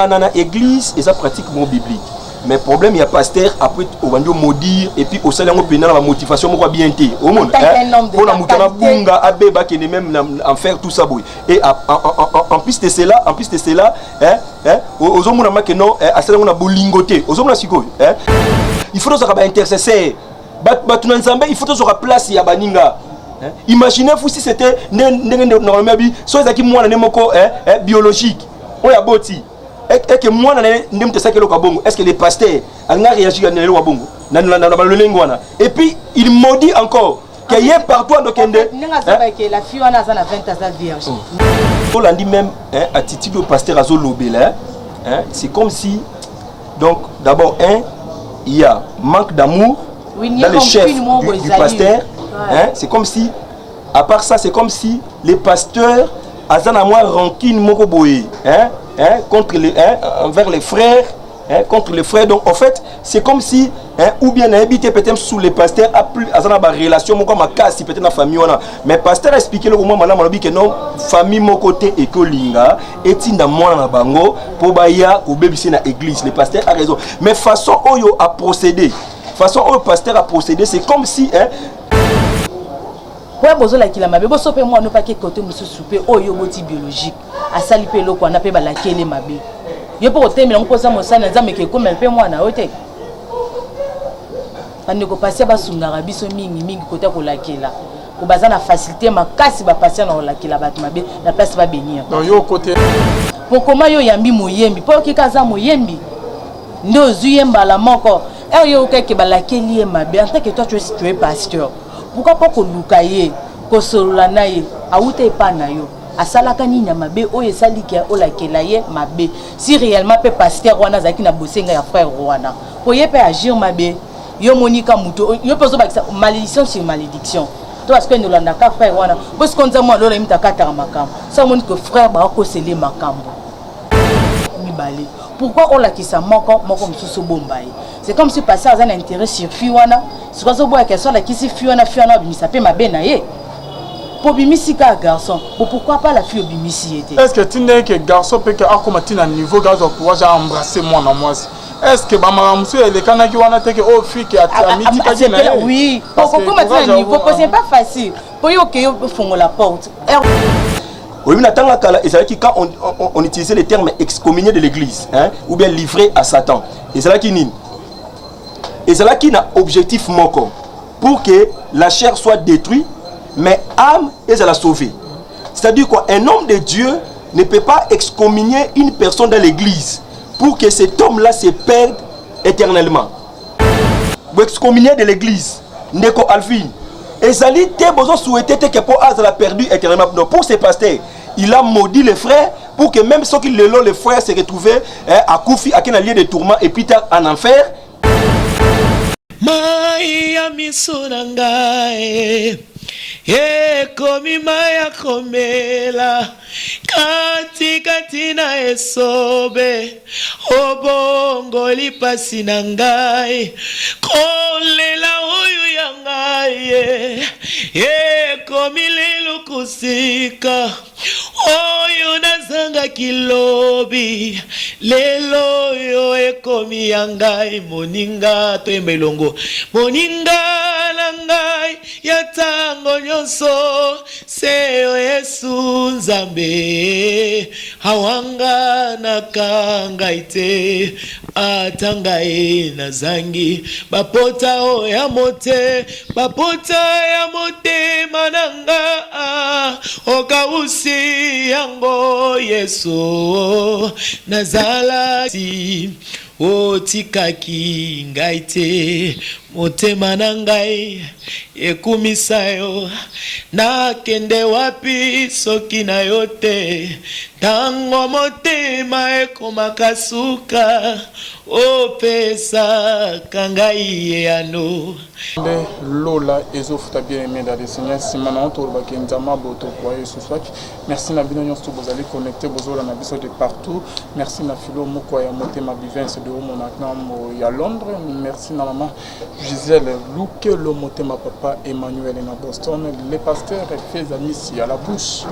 ngana église et ça pratiquement biblique. Mais problème il y a pasteur après on va maudire et puis au sein de pénal la motivation moi bien té au monde pour la moutana bunga abeba qui est même en faire tout ça boy et en plus de cela aux hommes que non à cela on a bolingoté aux hommes siko il faut que intercesseur il faut que place ya baninga. Imaginez-vous si c'était normalement soit ça qui moi biologique on a boti et que moi est-ce que les pasteurs ont réagi à et puis il maudit encore qu'il y ait partout dans la fille a 20 ans vierge. On l'a dit même attitude du pasteur Azo Lobela c'est comme si donc d'abord il y a manque d'amour dans le chef du pasteur. C'est comme si à part ça c'est comme si les pasteurs azan à moi rancune moko boye contre les envers les frères contre les frères donc en fait c'est comme si ou bien habité peut-être sous les pasteurs a plus azan ba relation moko ma casse peut-être na famille ona mais pasteur a expliqué le moment malama lobi que non famille mon côté et que linga etinda mwana na bango po baya ko bebisi na église les pasteurs a raison mais façon oyo a procéder façon oyo pasteur a procéder c'est comme si ouais bozo la kila mabe boso pe moi no pa ke côté mususu pe oyo boti biologique asali pe loko na pe ba la kele mabe yo po te me ngoposa mosana nzambe ke ko pe moi na ote bande ko passer ba sungara biso mingi côté ko la kela ko bazana facilité makasi ba passer na la kela ba mabe la place ba bénir donc yo côté pour comment yo yambi moyembi po ki kaza moyembi ndo zuyemba la moko yo ke ba la kele mabe en tant que toi tu es pasteur. Pourquoi pas que Lukaye, que Solanaye, a où t'es pas nayo, à Salakani na mabe, o yesali ki o la kelaye mabe. Si réellement peut pasteur wana zaki na bosenga ya frère wana, pour y peut agir mabe, yo monika muto, yo peut ça malédiction sur malédiction. Toi parce que nous l'on a qu'à frère wana, parce qu'on dit moi l'on imita kata makam, ça montre que frère ba ko sele makambo. Mi balé. Pourquoi on l'a qui ça manque sous bombaye. C'est comme si passer à un intérêt sur Fiwana. C'est quoi ce bois qui soit là qui si Fiwana mais ça peut ma benaye. Pour bimisi ka garçon. Pourquoi pas la fille au bimisi était. Est-ce que tu n'es que garçon peut que à un niveau gaz pour pouvoir embrasser moi dans moi. Est-ce que Bamaramsu et les Kanaki wana te que oh fille qui a midi qui na. Oui. Pour comment tu un niveau c'est pas facile. Pour yo que yo font la porte. Oui, mais et c'est là qui quand on utilisait le terme excommunié de l'église ou bien livré à Satan. Et c'est là qui nie. Et c'est là qui n'a objectif moko pour que la chair soit détruite, mais âme est à la sauver. C'est-à-dire quoi, un homme de Dieu ne peut pas excommunier une personne dans l'église pour que cet homme-là se perde éternellement. Vous excommunier de l'église, Ndeko Alvin. Et Zali te besoin souhaiter que pour Azala perdu éternellement. Non, pour ces pasteurs, il a maudit les frères pour que même ceux qui le l'ont, les frères se retrouvaient à Koufi, à un lieu de tourment et puis en enfer. Maya misunangae komi maya komela kati na esobe obongo lipasi na ngai kolela oyo ya ngai komi lelo kusika oyo nazanga kilobi lelo yo ekomi ya ngai moninga to emelongo moninga na ngai ya tango nyonso seyo Yesu nzambe awanga na kangai te atangai na zangi bapota o ya mote bapota ya mote mananga okausi yango Yesu nazala si otikaki ngai te motema na ngai ekumisa yo nakende wapi soki na yo te tango motema ekomaka suka opesa kangai yano Lola ezofuta bien aimé dans le Seigneur simana onto bakenzama boto kwa Yesu swaki merci na bino nyonso bozali connecté bozola na biso de partout merci na filo moko ya motema vivence de homo na ya Londres merci na maman Gisèle Louke le motema papa Emmanuel na Boston les pasteurs fait amis à la bouche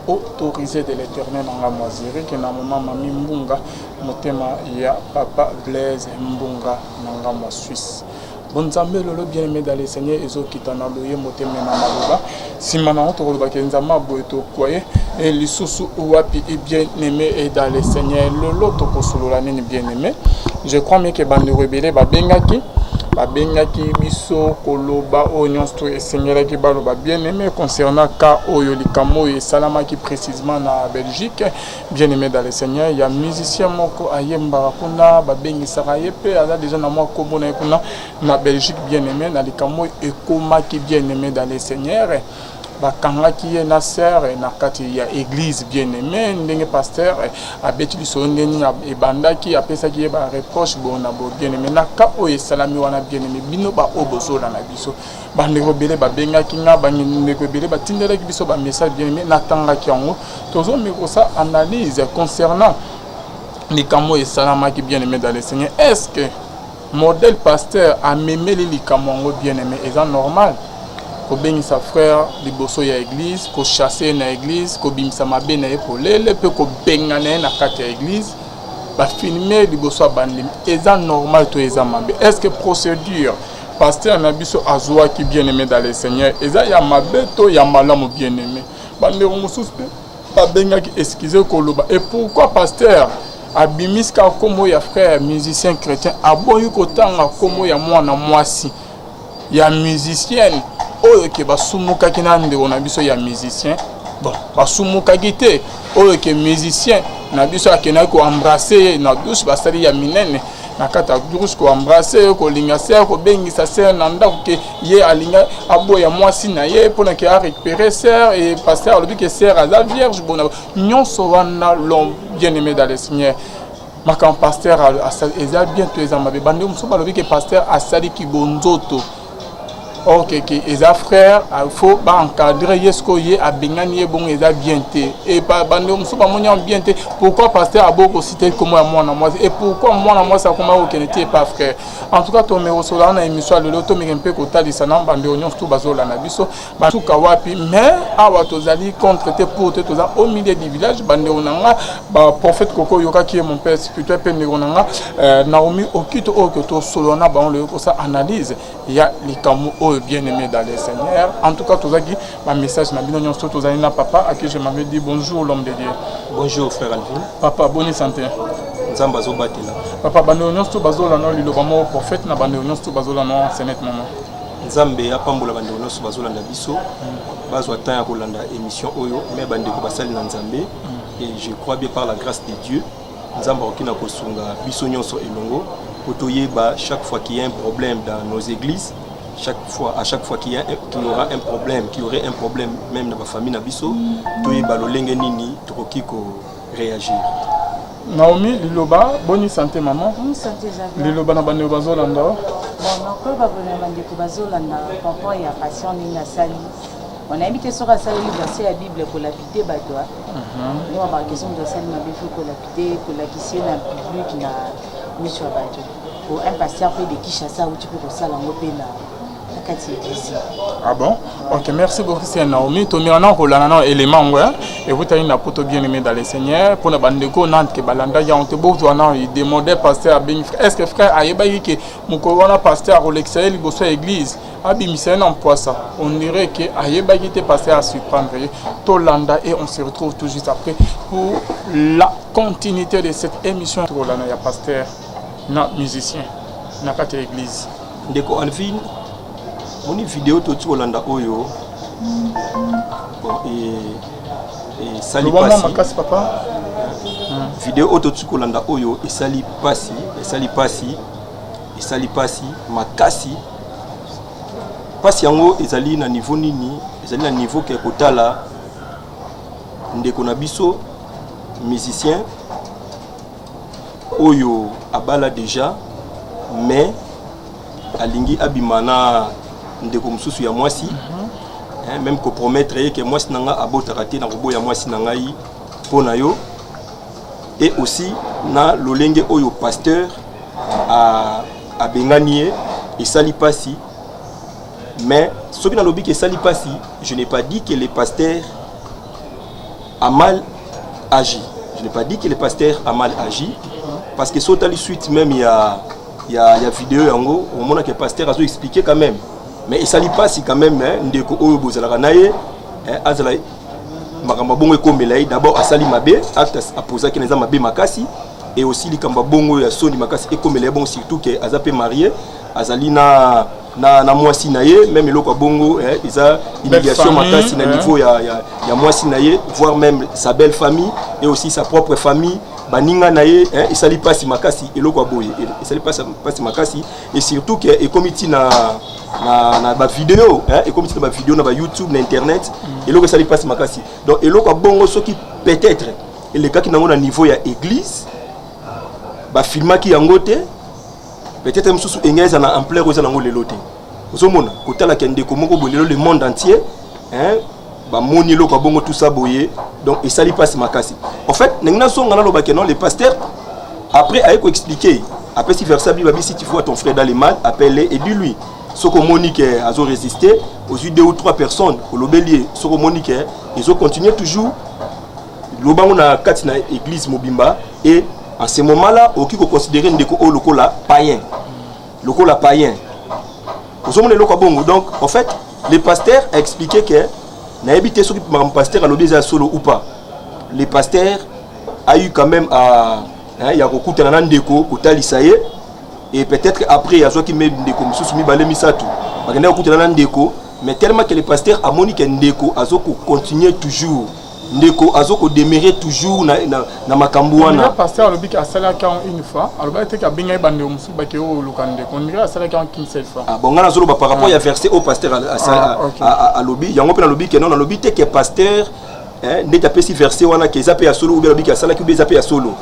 autorisé de l'éternel dans la moiserie que na maman Mami Mbunga motema ya papa Blaise Mbunga nanga mo Suisse. Bonzambe lolo bien aimé dans les Seigneur ezo kitana loye motema na maloba simana on toroba kenzama boeto koye et lisusu wapi et bien aimé et dans les Seigneur lolo tokosolola nini bien aimé. Je crois mais que bande rebelle ba bengaki biso koloba oignon sto et Seigneur qui baloba bien aimé concernant ka oyo likamo et salama qui précisément na Belgique bien aimé dans le Seigneur il y a musicien moko ayemba kuna ba bengi saraye pe ala déjà na moi kombo na kuna na Belgique bien aimé na likamo et koma qui bien aimé dans le Seigneur bakanga qui est na sœur na kati ya église bien aimé ndenge pasteur abeti biso ndeni e banda qui apesa qui ba reproche bona bo bien aimé na ka o salami wana bien aimé bino ba obozo na biso bande robele ba benga ki nga ba ndeko belé ba tindela ki biso ba message bien aimé na tanga ki yango tozo mi ko ça analyse concernant les camo et salama qui bien aimé dans le Seigneur. Est-ce que modèle pasteur a mémé les camo bien aimé est normal? Ko bengisa frère liboso ya église ko chasser na église ko bimisa mabe na epolele pe ko bengana na kati ya église ba filmer liboso bandi eza normal to eza mabe. Est-ce que procédure pasteur na biso azwa ki bien aimé dans le Seigneur eza ya mabe to ya malamu bien aimé bande mususu ba benga ki excuser ko loba et pourquoi pasteur abimiska komo ya frère musicien chrétien aboyi ko tanga komo ya mwana mwasi ya musicienne oyo ke basumuka ki na ndeko na biso ya musicien bon basumuka ki te oyo ke musicien na biso akena ko embrasser na douche basali ya minene na kata douche ko embrasser ko linga ser ko bengisa ser na ndako ke ye alinga aboya mwasi na ye pona ke a récupérer ser et pasteur lobi ke ser aza vierge bona nyonso wana l'homme bien aimé dans le Seigneur maka pasteur eza bientôt eza mabe bande muso balobi ke pasteur asali ki bonzoto. Ok, les frères, il faut encadrer yesko ye abengani bon les bien et pas bande muso ba monya bien te pourquoi pasteur a beaucoup cité comme moi et pourquoi moi ça comment aucun n'était pas frère en tout cas to me resola na émission le loto me mpe ko talisa na bande onyon tout bazola na biso ba tuka wapi mais awa tozali contre te pour te toza au milieu du village bande onanga ba prophète koko yoka qui est mon père spirituel pe onanga Naomi okito o que to solona ba on le ko ça analyse il y a les camo bien aimé dans les Seigneurs. En tout cas, tout ça ma message na bino nyonso to na papa à qui je m'avais dit bonjour l'homme de Dieu. Bonjour frère Alvin. Papa bonne santé. Nzamba zo batela. Papa bando nyonso bazola no lilobamo prophète na bando nyonso bazola no senet maman. Nzambe apambola bando nyonso bazola na biso. Bazwa temps ya kolanda émission oyo mais bande ko basali na Nzambe et je crois bien par la grâce de Dieu Nzamba okina kosunga biso nyonso elongo otoyeba chaque fois qu'il y a un problème dans nos églises. À chaque fois qu'il y aura un problème, qu'il y aurait un problème même dans ma famille Nabiso, tout est balolenge nini, troki ko réagir. Naomi, Liloba, bonne santé maman. Bonne santé Xavier. Liloba na bande bazolanda. Bon, encore ba bande bazolanda, papa ya passion ninga sali. On a habité sur la salle verset la Bible pour lapiter badoa. Nous on va question de salle ma bible pour lapiter, pour la question na public na monsieur badoa. Pour un pasteur fait des Kinshasa où tu peux faire ça en opéra. Ah bon? Ok, merci beaucoup, c'est Naomi. Tu as un élément, et vous avez une apôtre bien aimé dans les Seigneurs. Pour la bande de Nantes, qui balanda, il y a un besoin, il demandait pasteur à Béni. Est-ce que frère Ayebayi, qui mon corona pasteur à l'extérieur, il bosse à l'église, Abimissé, un emploi ça. On dirait que Ayebayi était pasteur à surprendre. Tolanda, et on se retrouve tout juste après pour la continuité de cette émission. Il y a pasteur, musicien, n'a pas d'église. Ndeko Alvin. On a une vidéo tout sur Hollanda Oyo. Bon, et Sali Passi. Papa. Vidéo tout sur Hollanda Oyo et Sali Passi. Et Sali Passi. Makasi. Passi yango ezali na niveau nini? Ezali na niveau ke kotala. Ndeko na biso musicien. Oyo abala déjà. Mais alingi abimana ndeko mususu ya mwasi même ko promettre que mwasi nanga abotaka te na robo ya mwasi nangai pona yo et aussi na lolenge oyo pasteur a benganie et Sali Passi mais ce qui na lobi que Sali Passi je n'ai pas dit que les pasteurs a mal agi. Je n'ai pas dit que le pasteur a mal agi, parce que sur la suite même, il y a vidéo en gros, au moment que le pasteur a expliqué quand même. Mais il ne s'allie pas si quand même, ndeko oyo bozala naye, azala makamba bongo ekomela d'abord asali mabe, acte a posé que neza mabe makasi, et aussi likamba bongo ya soni makasi ekomela bon surtout que azape marié, azali na mwasi na ye, même eloko bongo isa humiliation makasi na niveau ya mwasi na ye, voire même sa belle famille et aussi sa propre famille. Baninga na ye il sali pasi makasi eloko boye il sali pasi makasi, et surtout que et comité na ba vidéo et comité na ba vidéo na ba YouTube na internet eloko sali pasi makasi. Donc eloko bongo soki peut-être les gars qui na niveau ya église ba filma ki yango te, peut-être même sous engeza na ampleur oza nango lelo te ozomona kotala kende ko moko bolelo le monde entier ba moni eloko bongo tout ça boye. Donc il s'allie pas makasi. En fait, le pasteur après a expliqué, après si vers ça si tu vois ton frère dans les mal, appelle-le et dis-lui. Ce que Monique a résisté aux yeux 2 ou 3 personnes au lobelier, ce que Monique ils ont continué toujours. L'obang na katina église Mobimba, et en ce moment-là, au qui considérer ndeko o lokola païen. Lokola païen. Donc en fait, le pasteur a expliqué que n'a habité ce qui m'a pasteur à l'obéissance solo ou pas. Le pasteur a eu quand même à il y a beaucoup de ndeko kotali saye, et peut-être après il y a ceux qui met ndeko soumis balé misatu. Il y a beaucoup de ndeko, mais tellement que le pasteur a moni que ndeko azoko continuer toujours. Ndeko azoko demeurer toujours na makambo wana. Le pasteur a lobi ka sala ka une fois, alors ba te ka benga bande musu ba ke o lokande. On dirait sala ka une seule fois. Ah bon ngana zolo ba par rapport il y a versé au pasteur à lobi, yango pe na lobi que non na lobi te que pasteur n'est pas si versé wana que zape ya solo ou bien lobi ka sala ki be zape ya solo.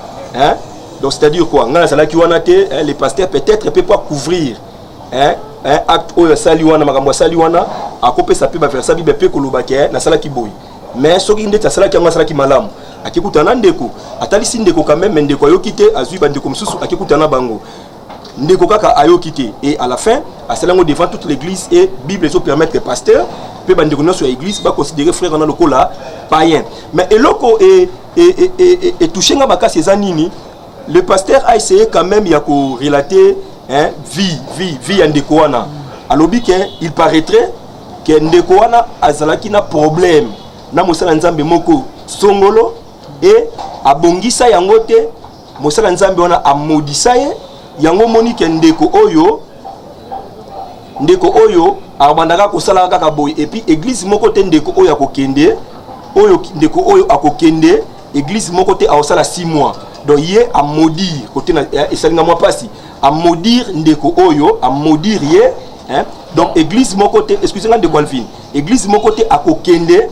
Donc c'est-à-dire quoi? Ngana sala ki wana te les pasteurs peut-être peut pas couvrir acte o sali wana makambo sali wana akope sa pe ba versa bi be pe ko lobake na sala ki boy. Mais ce qui est à qui a malam, à qui coûte un ndeko, à talissin ndeko quand même, ndeko ayo quitté, à zuiban de comme sous, à qui coûte un bango. Ndeko kaka ayo quitté, et à la fin, à cela devant toute l'église, et Bible se permettre que pasteur, peut bandeko sur l'église, va considérer frère en loko là, païen. Mais et loko et touché à baka ces anini, le pasteur a essayé quand même, il y a qu'au relater, vie en ndeko wana. À l'obi il paraîtrait que ndeko wana azalaki na problème. Na mosala nzambe moko songolo et abongisa yango te mosala nzambe wana amodisa ye yango monike ndeko oyo abandaka kosala kaka boy, et puis église moko te ndeko oyo akokende oyo ndeko oyo akokende église moko te aosala 6 mois. Donc ye a maudire côté na esalinga moi pasi a maudire ndeko oyo a maudire ye donc église moko te excusez-moi de Gualvin église moko te akokende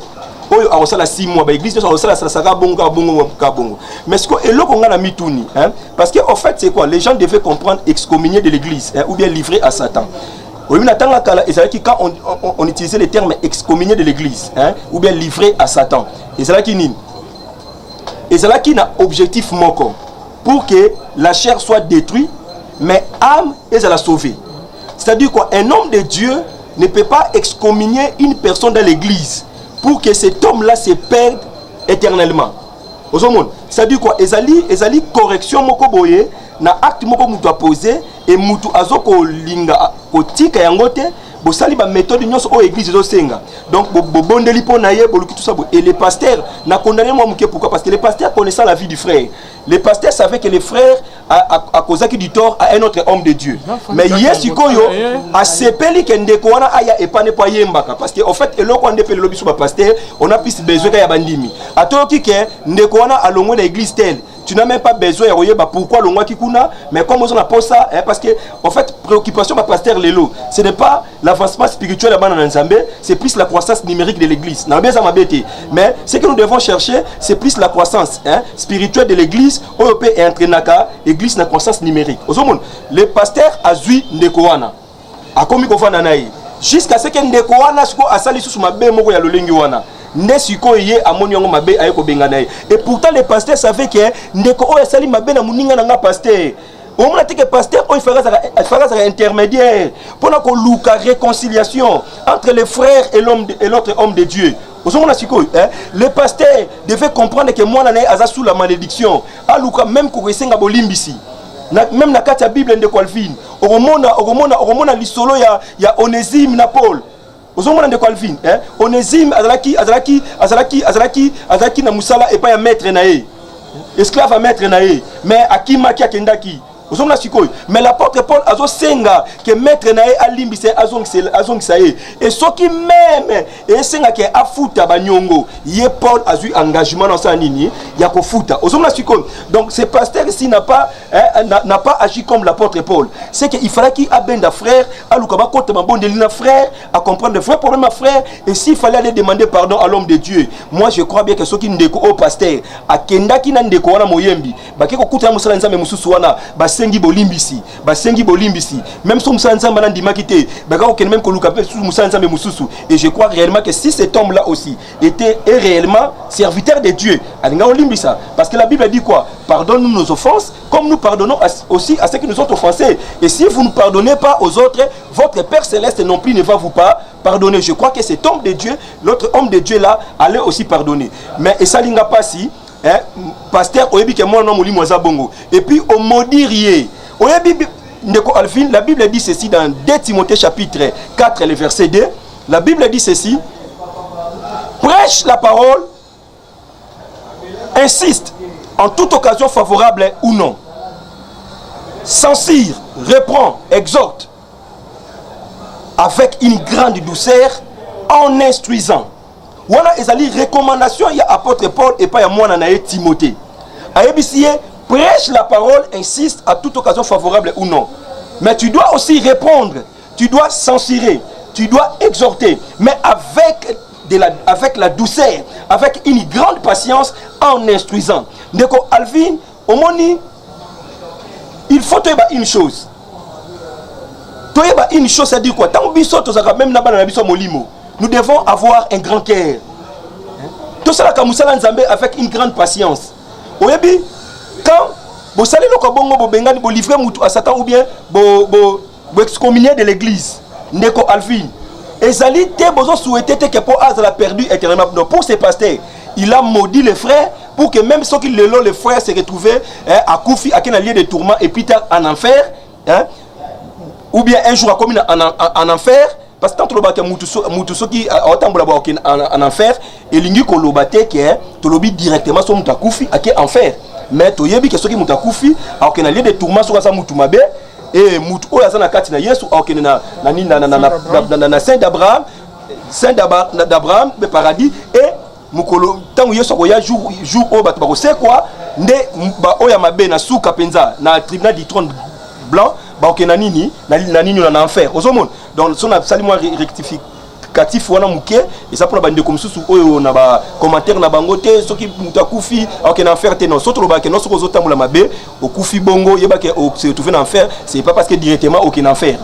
oyo a 6 mois, l'église a bongo. Mais ce que l'on a mituni, parce que en fait c'est quoi? Les gens devaient comprendre excommunier de l'église ou bien livrer à Satan. Quand on utilisait le terme excommunier de l'église ou bien livrer à Satan, et c'est là qui n'a objectif moko pour que la chair soit détruite, mais âme est à la sauver. C'est-à-dire quoi? Un homme de Dieu ne peut pas excommunier une personne dans l'église pour que cet homme-là se perde éternellement. C'est-à-dire quoi? Ezali correction moko boye na acte moko mutu a posé et mutu azoko linga kotika yangote bosali ba méthode nyonso o église zo senga. Donc bondeli po na ye boluki tout ça et les pasteurs na condamné moi muke pourquoi? Parce que les pasteurs connaissant la vie du frère. Les pasteurs savaient que le frère a causé du tort à un autre homme de Dieu. Mais yes koyo a sepeli kende ko wana aya epane po yembaka parce que en fait eloko ande pe lobi sur ba pasteur on a plus besoin ka ya bandimi. Atoki ke ndeko wana alongo na église telle. Tu n'as même pas besoin de savoir pourquoi le mois qui kuna, mais comme on a pas ça, parce que en fait préoccupation de pasteur Lelo, ce n'est pas l'avancement spirituel de Bana Nzambe, c'est plus la croissance numérique de l'église. Mais ce que nous devons chercher, c'est plus la croissance spirituelle de l'église, OP et entrenaka, église na croissance numérique. Le pasteur a zui ndekoana, a komi kofana naï, jusqu'à ce que ndekoana a sali sous ma bé moko ya lolengi wana. Et pourtant les pasteurs savaient que ndeko oyo sali mabe na muninga na pasteur. On a dit que pasteur il fera intermédiaire pour la réconciliation entre les frères et l'autre homme de Dieu. Le pasteur devait comprendre que moi je suis sous la malédiction. Même quand je bolimbisi. Même dans la Bible de Calvin, on a l'isolo ya Onésime na Paul. Ozomona de Calvin, Onésime azalaki na musala et pas ya maître nae. Esclave à maître nae, mais akima ki akendaki. Mais l'apôtre Paul a senga que maître nae alimbise azong sae et ce qui même et senga que afuta banyongo ye Paul a eu engagement dans sa nini ya ko futa. Donc ce pasteur ici n'a pas agi comme l'apôtre Paul. C'est qu'il fallait qu'il abende frère à l'ukaba kote mabonde lina frère à comprendre le vrai problème à frère et s'il fallait aller demander pardon à l'homme de Dieu. Moi je crois bien que ceux qui ndeko au pasteur akenda ki na ndeko wana moyembi bakiko kuta musala nzambe mususu wana basengi bolimbisi même si musa nzambe na ndima kité baka okene même koluka pe musa nzambe mususu et je crois réellement que si cet homme là aussi était réellement serviteur de Dieu alinga olimbisa parce que la Bible dit quoi? Pardonne-nous nos offenses comme nous pardonnons aussi à ceux qui nous ont offensés et si vous ne pardonnez pas aux autres votre Père céleste non plus ne va vous pas pardonner. Je crois que cet homme de Dieu, l'autre homme de Dieu là allait aussi pardonner mais et ça linga pas si pasteur oyebi ke moi non molimo za bongo et puis au maudirier oyebi ndeko Alvin, la Bible dit ceci dans 2 Timothée chapitre 4 le verset 2. La Bible dit ceci: prêche la parole, insiste en toute occasion favorable ou non, censure, reprend, exhorte avec une grande douceur en instruisant. Voilà ezali recommandation ya apôtre Paul et pas ya moi na Timothée. Ayebisie prêche la parole, insiste à toute occasion favorable ou non. Mais tu dois aussi répondre, tu dois censurer, tu dois exhorter, mais avec la douceur, avec une grande patience en instruisant. Ndeko Alvin, au moni, il faut te dire une chose. Une chose, c'est dire quoi? Tant que même molimo. Nous devons avoir un grand cœur. Tout ça avec une grande patience. Oyebi, quand vous allez le livrer à Satan ou bien vous excommunier de l'église, Ndeko Alvin, ezali te bozo souhaiter que pour Azala perdu éternellement. Pour ces pasteurs, il a maudit les frères pour que même ceux qui les frères se retrouvaient à Koufi, à un lieu de tourment et plus tard en enfer, ou bien un jour à commun en enfer. Parce que tant que mutuso qui en enfer et lingi ko lobate que to lobi directement sur mutakufi ake enfer mais to yebi que ceux qui mutakufi a aucun lieu de tourment sur sa mutumabe et mutu o yazana kati na Yesu a aucun na Saint d'Abraham le paradis et mukolo tangu Yesu akoya jour o bato ba ko c'est quoi nde ba oya mabe na suka penza na tribunal du trône blanc ba okena nini na nini na enfer ozomona donc son absolument rectificatif wana muke et ça pour bande comme sous oyo na ba commentaire na bango te soki mutakufi okena enfer te non soto lo ba ke no soko zotamula mabe okufi bongo yeba ke o se trouver en enfer c'est pas parce que directement okena enfer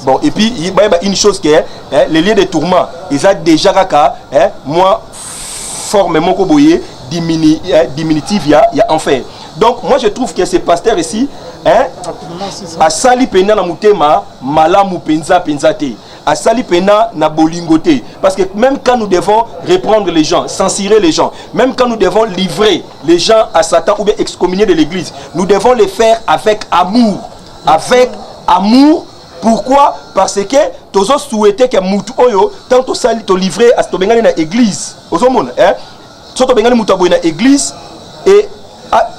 bon et puis il y a une chose que les lieux de tourment ils a déjà kaka moi formellement ko boyer diminutif il y a enfer. Donc moi je trouve que ces pasteurs ici a sali pena na mutema malamu penza te a sali pena na bolingote parce que même quand nous devons reprendre les gens, censurer les gens, même quand nous devons livrer les gens à Satan ou bien excommunier de l'église, nous devons les faire avec amour, pourquoi? Parce que tozo souhaiter que mutu oyo tant to sali to livrer à to bengani na église ozomona so to bengani mutu aboy na église et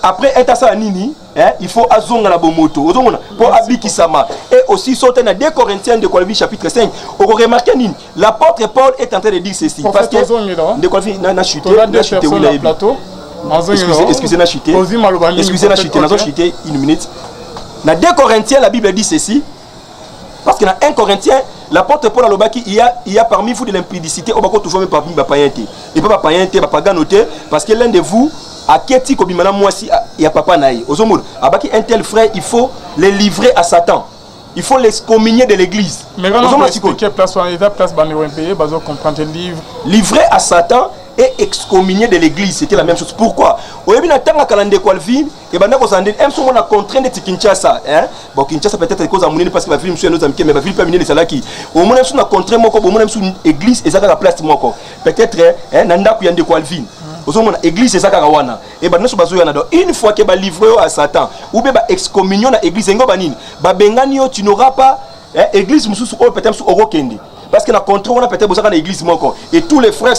après un nini il faut azonga na bomoto pour abikisama et aussi sauter dans 2 Corinthiens de Colombie chapitre 5 on remarque nini l'apôtre Paul est en train de dire ceci parce que de Colombie na chuté oui la plateau excusez na chuté na chuté une minute dans 2 Corinthiens la Bible dit ceci parce que dans 1 Corinthiens l'apôtre Paul alobaki il y a parmi vous de l'impudicité au bako tout même parmi ba païenté et pas païenté ba paganoté parce que l'un de vous à Keti Kobimana moi si il y a papa naï ozomur abaki un tel frère il faut les livrer à Satan il faut les communier de l'église mais quand on explique place on est place bande européen bazo comprendre livre livrer à Satan est excommunié de l'église. C'était la même chose. Pourquoi? Au début, on a calendé Calvin, et ben on a contraint de Kinshasa. Bon, Kinshasa peut-être cause à mon parce que ma ville, nos amis, mais ma ville pas minée les salaki. Au moins, on a contraint mon corps, au moins, une église et ça la place mon corps. Peut-être, nanda kuyande Calvin. Aux hommes, l'église, c'est ça qu'on et ben nous sommes une fois que livré à Satan ou bien excommunion à l'église, tu n'auras pas église peut-être sur Orokende. Parce que la contrôle on a peut-être besoin de l'église et tous les frères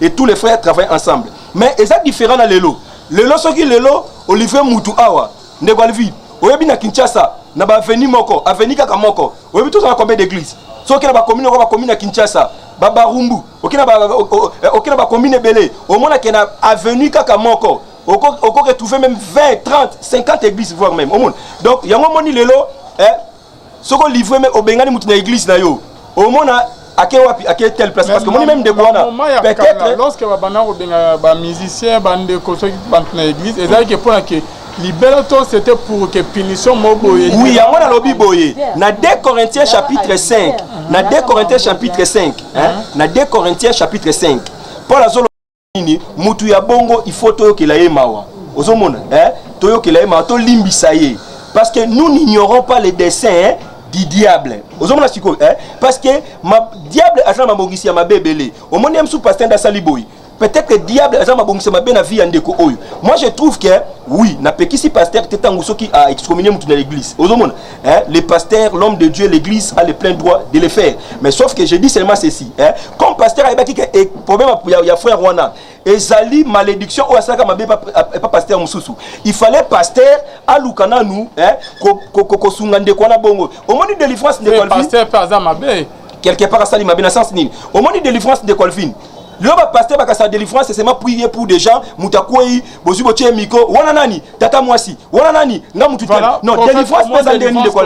et tous les frères travaillent ensemble. Mais c'est différent dans l'élo. L'élo ce qui l'élo Olivier Moutou Awa Ndegwalvi. Oyebi na Kinshasa na ba avenue moko, avenue kaka moko. Oyebi tous on combien d'églises. Ce qui na ba commune à Kinshasa. Babarumbu, okina ba commune belé. Au moins qu'il y a avenue kaka moko. Oko retrouver même 20, 30, 50 églises voire même au monde. Donc il y a un moment l'élo ce qu'on livre même au Bengani mutu na église na yo. Au moins à quelle telle place parce que moi même de Guana peut-être lorsque ba bana ba musicien bande ko so na église et là que pour que libérateur c'était pour que punition moboye. Oui, il y a un lobby boye. Na 2 Corinthiens chapitre 5. Na 2 Corinthiens chapitre 5, na 2 Corinthiens chapitre 5. Paul azolo nini mutu ya bongo il faut to que la yemawa. Ozomona, toyo que la yemawa to limbisa ye. Parce que nous n'ignorons pas les desseins du diable. Ozomona siko parce que ma diable azama mabongisi ya mabebele. Omoni amsu pasteur da saliboy. Peut-être que le diable a vie en déco. Moi je trouve que oui, na pekisi pasteur qui a excommunié dans l'église. Les pasteurs, l'homme de Dieu, l'église a le plein droit de le faire. Mais sauf que je dis seulement ceci. Comme pasteur a dit problème il y a frère Rwanda. Et Zali malédiction ou asaka mabe pas pasteur mususu. Il fallait pasteur à Lukana nous ko sungande ko na bongo. Au moins de délivrance de Colvin. Pasteur par mabe quelque part à Sali mabe na sens nini. Au moins de délivrance de Colvin. Le pasteur va sa délivrance c'est seulement prier pour des gens mutakoi bozubo tie miko wana nani tata mwasi wana nani nga mutu non délivrance pas en dernier de quoi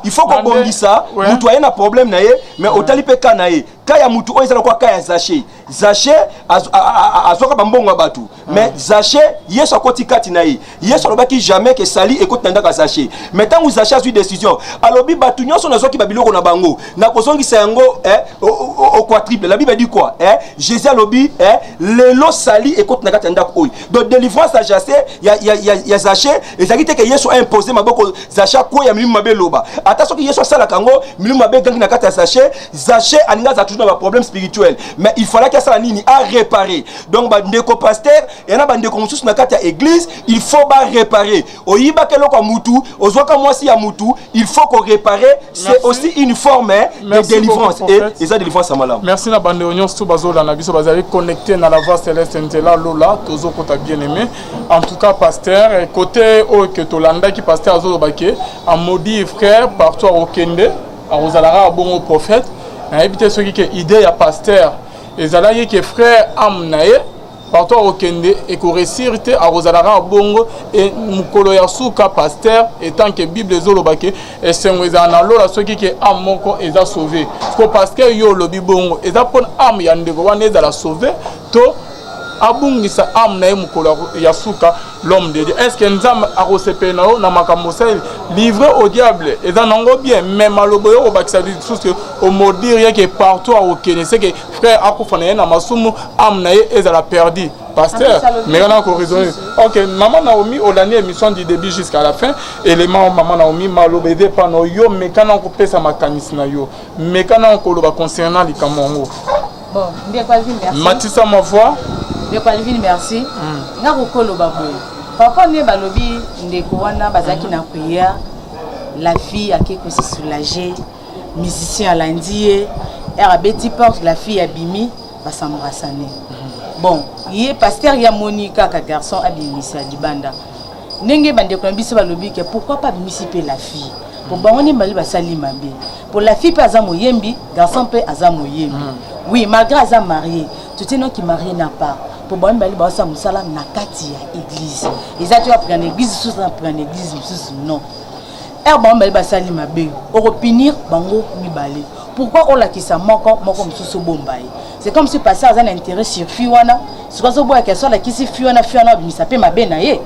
il faut qu'on bongi ça mutu a un problème na ye mais otali pe kana ye kaya mutu o ezala kwa kaya zaché azoka bambongo batu mais zaché yeso akoti kati na ye yeso lobaki jamais que sali écoute nanda ka zaché mais tant vous zaché a eu décision alobi batu nyonso nazoki babiloko na bango na kozongisa yango au quadruple la Bible dit quoi Jésus a lobby lelo sali écoute na kati ndako oyi donc délivrance à Jassé ya zaché et ça qui que yeso a imposé maboko zaché ko ya milimu mabe loba attention que yeso sala kango milimu mabe gangi na kati ya zaché alinga za toujours un problème spirituel mais il fallait que ça nini à réparer donc ba ndeko pasteur et na ba ndeko mususu na kati ya église il faut ba réparer oyiba kelo kwa mutu ozwaka mwasi ya mutu il faut qu'on réparer c'est aussi une forme de délivrance et ça délivrance à malam. Merci na bande oignon tout bazola na biso bazali connecté na la voix céleste ntela lola tozo kota bien aimé en tout cas pasteur côté o que tolanda qui pasteur azo baké a maudit frère partout au Kende a rosalara bon prophète na éviter ce qui est idée ya pasteur et zalaye que frère amnaye partout au Kende et qu'on réussir à rosalara bongo et mukolo ya suka pasteur et tant que bible zolobake et c'est na lola ce qui est am moko eza sauvé ko pasteur yo lobi bongo eza pon am ya ndeko wana eza la sauver to abungisa am na mukolo ya suka l'homme de Dieu est-ce que nzam a recepé na makambo sel livré au diable eza nango bien même malobo yo bakisa dit tout que au maudire rien que partout au Kenya c'est que frère akufana na masumu am na eza la perdu pasteur mais on a encore raisonné OK maman Naomi au l'année émission du début jusqu'à la fin élément maman Naomi malobo de pano yo mais kana ko pesa makanisi na yo mais kana ko lo ba concernant les kamongo bon bien Calvin merci Matissa ma voix bien Calvin merci nga ko kolo baboy papa ne balobi ndeko wana bazaki na prière la fille a quelque se soulager musicien à l'indie era Betty porte la fille abimi va s'embrasser bon il pasteur ya Monica ka garçon abimisa libanda ndenge bande ko biso balobi que pourquoi pas bimisiper la fille pour bangoni mali basali mabe pour la fille pas azamo yembi garçon pe azamo yembi oui malgré azam marié tout est non qui marié n'a pas pour bon bali ba sa musala na kati ya église ils a tu après en église sous en église non bon bali basali mabe au repinir bango mibale pourquoi on la qui ça moko mususu bombaye c'est comme si passer à un intérêt sur fiwana c'est quoi ça boya que soit la qui si fiwana bimisa pe mabe na ye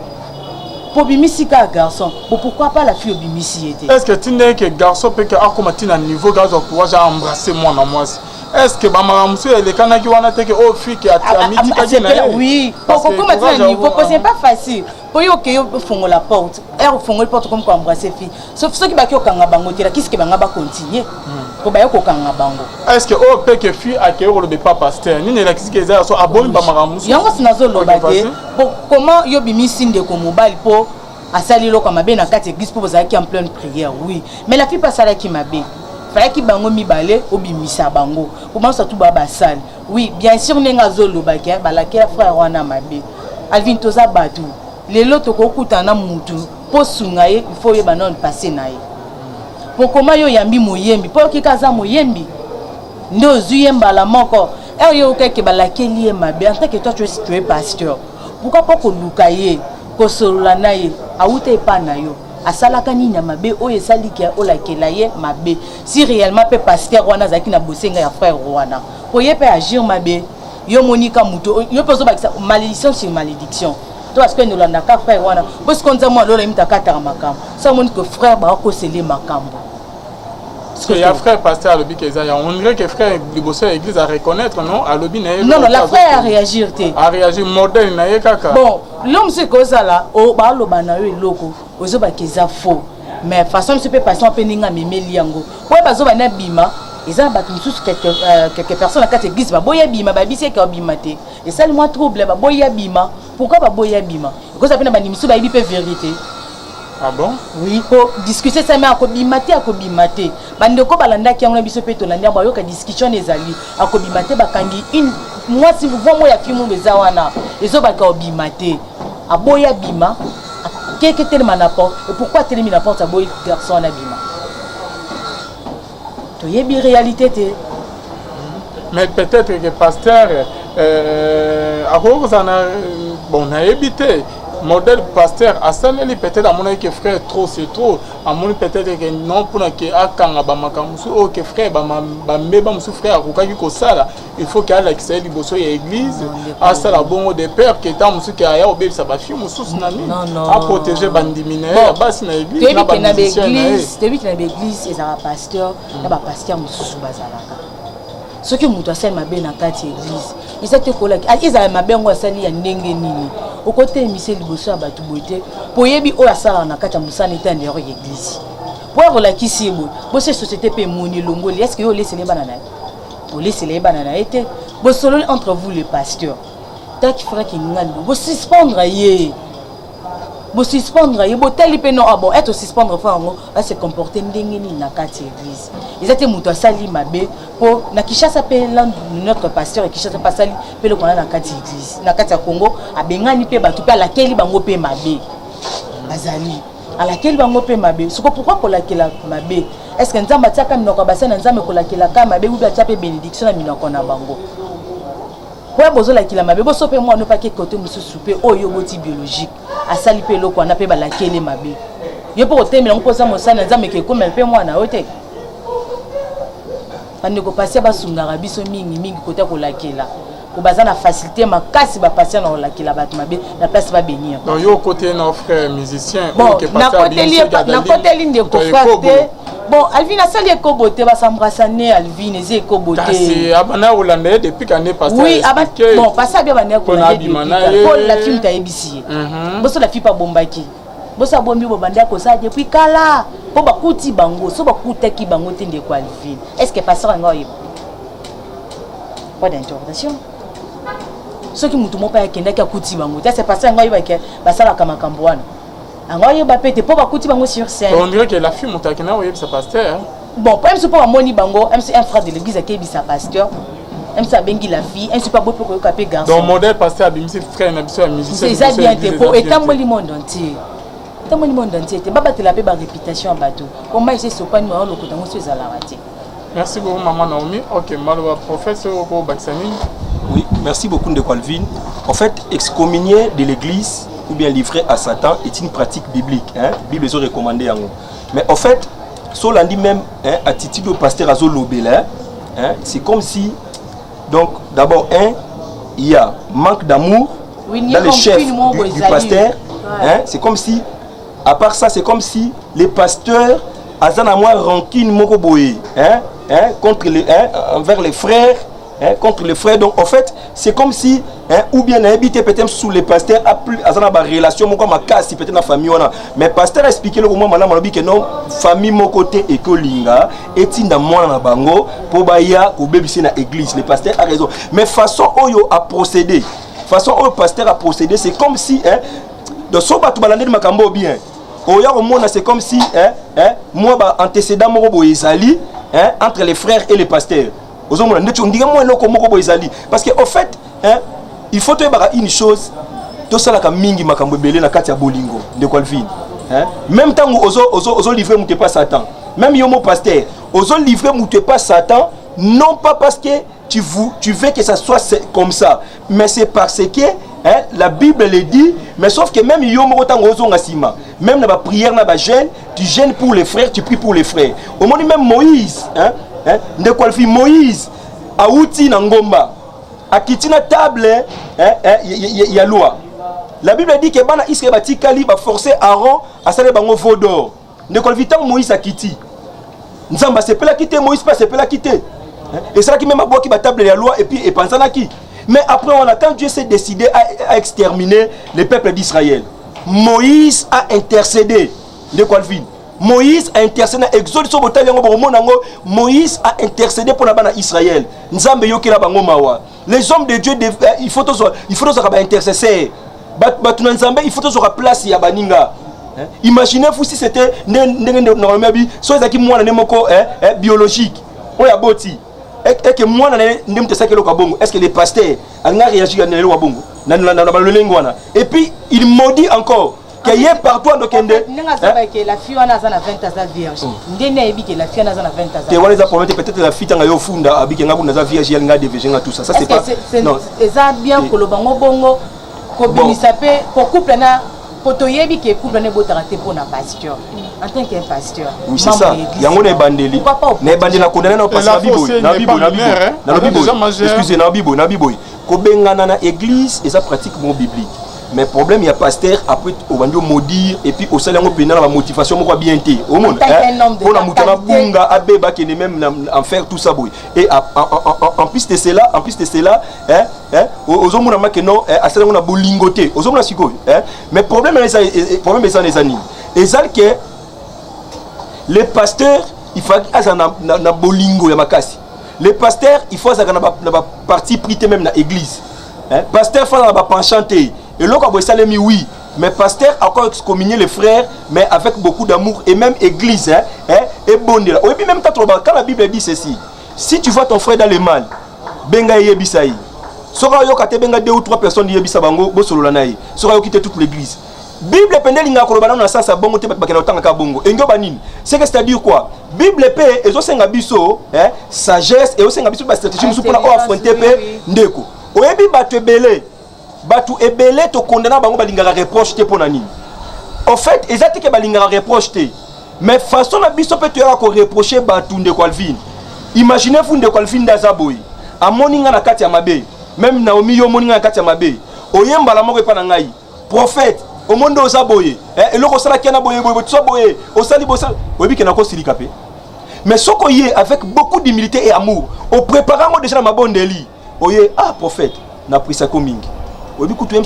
pour bimisi ka garçon pourquoi pas la fille bimisi était est-ce que tu n'es que garçon peut que akomati na niveau gazo pouvoir embrasser moi na moi est-ce que bamaramusu et les kanaki wana teke au fille qui a midi kaki na oui pour comment tu niveau c'est pas facile pour yo que yo fongo la porte fongo la porte comme quoi embrasser fille sauf ceux qui ba ki okanga bango tira qu'est-ce que banga ba continuer pour ba yo kokanga bango est-ce que au peke fille a ke le pas pasteur ni ne la kisi ke za so aboni bamaramusu yango sinazo loba te pour comment yo bimisi ndeko mobali po asali loko mabe na kati église pour bozaki en pleine prière oui mais la fille pas sala ki mabe fallait ki bango mibale obimisa bango comment ça tout baba sale oui bien sûr nenga zolo baki balaki frère wana mabe Alvin toza batu lelo tokokuta na mutu po sunga ye il faut yeba non passer na ye pour comment yo yambi moyembi po ki kaza moyembi ndo zuyemba la moko yo keke balaki lié mabe en tant que toi tu es pasteur pourquoi pas ko lukaye ko solola na ye awute pa na yo asalaka nini mabe oyo esaliki olakela ye mabe si réellement pe pasteur wana zaki na bosenga ya frère wana po ye pe agir mabe yo monika muto yo pe zo bakisa malédiction sur malédiction to parce que nous landa ka frère wana parce qu'on dit moi lola imita katara makambo ça montre que frère ba ko sele makambo parce que y a frère pasteur à l'obi keza on dirait que frère liboso église à reconnaître non à l'obi na non la frère a réagir te a réagir modèle na ye kaka bon l'homme c'est que ça là o ba loba na yo eloko ozo ba keza faux mais façon se peut passer pe ninga memeli yango po ba zo ba na bima ils ont battu tous quelques personnes à quatre églises ba boya bima ba bisi ka bima te et ça le moi trouble ba boya bima pourquoi ba boya bima parce que ça pe na ba nimisu ba ibi pe vérité. Ah bon? Oui, pour discuter ça mais à bimate bandeko balanda ki yango biso pe to landa ba yo ka discussion ezali a bimate bakangi une moi si vous voyez moi ya film beza wana ezo ba ka bimate a boya bima quelque tellement n'apporte et pourquoi tellement n'apporte à boy garçon na bima to yebi réalité te mais peut-être que pasteur a cause bon na évité modèle pasteur asaneli peut-être à mon avis que frère trop c'est trop à mon peut-être que non pour que akanga ba makamusu o que frère ba meba musu frère akokaki ko sala il faut qu'à l'accès liboso ya église à sala bongo de père que tant musu que aya obebisa ba fille musu nani à protéger bandimine basi na église na ba église depuis que na église ezara pasteur na ba pasteur musu bazalaka ce que mutu asali mabe na kati église isate kolaki ezala mabe ngo asali ya ndenge nini au côté monsieur liboso ya batu boite po yebi o asala na kati ya musana eta ndero église po rolaki sibo bo se société pe moni longoli est-ce que yo laissez les bananas o laissez les bananas été bo solo entre vous les pasteurs tak frère ki ngani bo suspendre ye bo teli pe non ah bon être suspendre fa ngo va se comporter ndenge ni na kati église ezate mutu asali mabe po na Kishasa pe notre pasteur Kishasa pasali pe le kona na kati église na kati ya Congo abengani pe batu pe alakeli bango pe mabe bazali alakeli bango pe mabe siko pourquoi ko lakela mabe est-ce que nzamba tiaka minoko basana nzamba ko lakela ka mabe ou bien tiape bénédiction na minoko na bango kwa bozo lakela mabe boso pe moi no pa ke côté mususu pe oyo boti biologique asali pe loko na pe balakeli mabe yo po temela ngopoza mosana nzamba ke komela pe moi na ote bandeko passer basungaka biso mingi côté ko lakela ko bazana facilité makasi ba passer na lakela bato mabe la place va bénir donc yo côté nos frères musiciens bon na côté ligne de frère bon Alvin asali ekobote basambrasane Alvin eze ekobote kasi abana olanda depuis qu'année passée oui bon passer bien bana ko la film ta ebisi boso la fille pas bombaki bosa bombi bo banda ko sa depuis kala po bakuti bango so bakutaki bango tende ko Alvin est-ce que passer ngoy pas d'interrogation ce qui mutu mopa yakenda ka kuti bango c'est passer ngoy ba ke basala kama kambwana ngoy ba pete po bakuti bango sur scène on dirait que la fille mutakena oye sa pasteur bon même si pas moni bango même si un frère de l'église qui est sa pasteur même ça bengi la fille un super beau pour que capé garçon donc modèle pasteur bimisi frère na biso musicien c'est ça bien te pour étant le monde entier dans le monde entier te baba te la ba réputation en bateau comment essayer ce point numéro le côté monsieur Zalarati. Merci beaucoup maman Naomi. OK malwa professeur Oko Baksani. Oui, merci beaucoup de Calvin. En fait, excommunier de l'église ou bien livrer à Satan est une pratique biblique hein, Bible est recommandé en. Mais en fait, Solandi même hein, attitude au pasteur Azo Lobela hein, c'est comme si donc d'abord il y a manque d'amour dans le chef du pasteur hein, c'est comme si à part ça, c'est comme si les pasteurs, azana moi rancune moko boye, hein, contre les, envers les frères, contre les frères. Donc en fait, c'est comme si, ou bien habité peut-être sous les pasteurs, a plus à la relation, comme ma casse, peut-être la famille. Mais pasteur a expliqué le moment que non, famille mon côté et que linga, et tinda moi na bango, pour baya, pour bébé na église. Le pasteur a raison. Mais façon oyo a procédé, façon oyo pasteur a procédé, c'est comme si, de son batou balande de makambo bien. Oya au monde, c'est comme si, moi, antécédent mon boyezali, entre les frères et les pasteurs. Parce qu'au fait, il faut te dire une chose, tout ça la mingi makambo belé na katia bolingo de quoi le vin. Même temps où ozo livrer mouté pas Satan. Même yomo pasteur, ozo livrer mouté pas Satan, non pas parce que tu veux que ça soit comme ça, mais c'est parce que la Bible le dit, mais sauf que même yomo autant ozo ngasima, même dans la prière na ba jeûne, tu jeûnes pour les frères, tu pries pour les frères. Au moment même Moïse, de quoi le fit Moïse a outi na ngomba a kitina table ya loi. La Bible dit que bana Israël bati kali ba forcer Aaron à sale bango veau d'or. De quoi le fit Moïse a kiti. Nzamba c'est pas la quitter, Moïse pas c'est pas la quitter. Et c'est là qui même a bois qui ba table ya loi et puis et pensant à qui. Mais après on a quand Dieu s'est décidé à exterminer le peuple d'Israël. Moïse a intercédé. De quoi le fit Moïse a intercédé. Exode sur Moïse a intercédé pour la bande d'Israël. Les hommes de Dieu, il faut intercéder. Il faut place à Baninga. Imaginez-vous si c'était biologique. Et que moi, est-ce que les pasteurs ont réagi à et puis il maudit encore. Que y est partout en Okende. La fille a 20 ans vierge. La fille a 20 ans. Peut-être la fille a funda abiki ngabu na vierge ya nga devient tout ça. Ça c'est pas. Non. Eza bien que le bango bongo ko binisa pe ko couple na poto yebi ke couple na botarate pour na pasteur. En tant qu'un pasteur. Oui c'est ça. Yango na bandeli. Na bandeli na condamner na pasteur na bibo. Excusez na bibo. Ko bengana na église et ça pratique mon biblique. Mais le problème, il y a pasteur, après, on va maudire, et puis au salaire, on peut la motivation, on va bien être. Au monde, on a moutana bunga, abeba, qui est même en faire tout ça. Et en plus de cela, aux hommes, on a que non, à cela, on a bolingoté. Aux hommes, on a si quoi. Mais le problème, c'est ça, les amis. Et ça, que les pasteurs, il faut qu'ils aient un bolingo, il y a les pasteurs, il faut qu'ils aient un parti pris même dans l'église. Pasteur, il faut qu'ils aient enchanté. Et là, oui, mais pasteur a encore excommunié les frères, mais avec beaucoup d'amour, et même église, et bonne. Et puis même quand la Bible dit ceci, si tu vois ton frère dans le mal, benga yebisaï. Sora yo kate benga 2 ou 3 personnes yebisa bango, bo solo lanaï. Sora yo quitte toute l'église. Bible pendel inga kolobana na sasa bongo te bakena otanga ka bongo. Engo banine. C'est-à-dire quoi? Bible pe ezo senga biso, sagesse et o senga biso ba stratégie musu pour affronter pe ndeko. Oyebi batu ebele. Batu ebele to condamner bango balingara reproche te pona nini. En fait, ezati ke balingara reproche te. Mais façon na biso pe to ya ko reprocher batu ndeko Alvin. Imaginez-vous ndeko Alvin dazaboy. A moninga na kati ya mabe. Même Naomi yo moninga na kati ya mabe. Oyemba la moko epa na ngai. Prophète, au monde ozaboye. Eloko sala kiana boye boye to boye. Osali bosa. Oyebi ke na ko silika pe. Mais soko yé avec beaucoup d'humilité et amour. Au préparant déjà ma bonne délit. Oye ah prophète, na pris ça comme mingi. Oui, tu aimes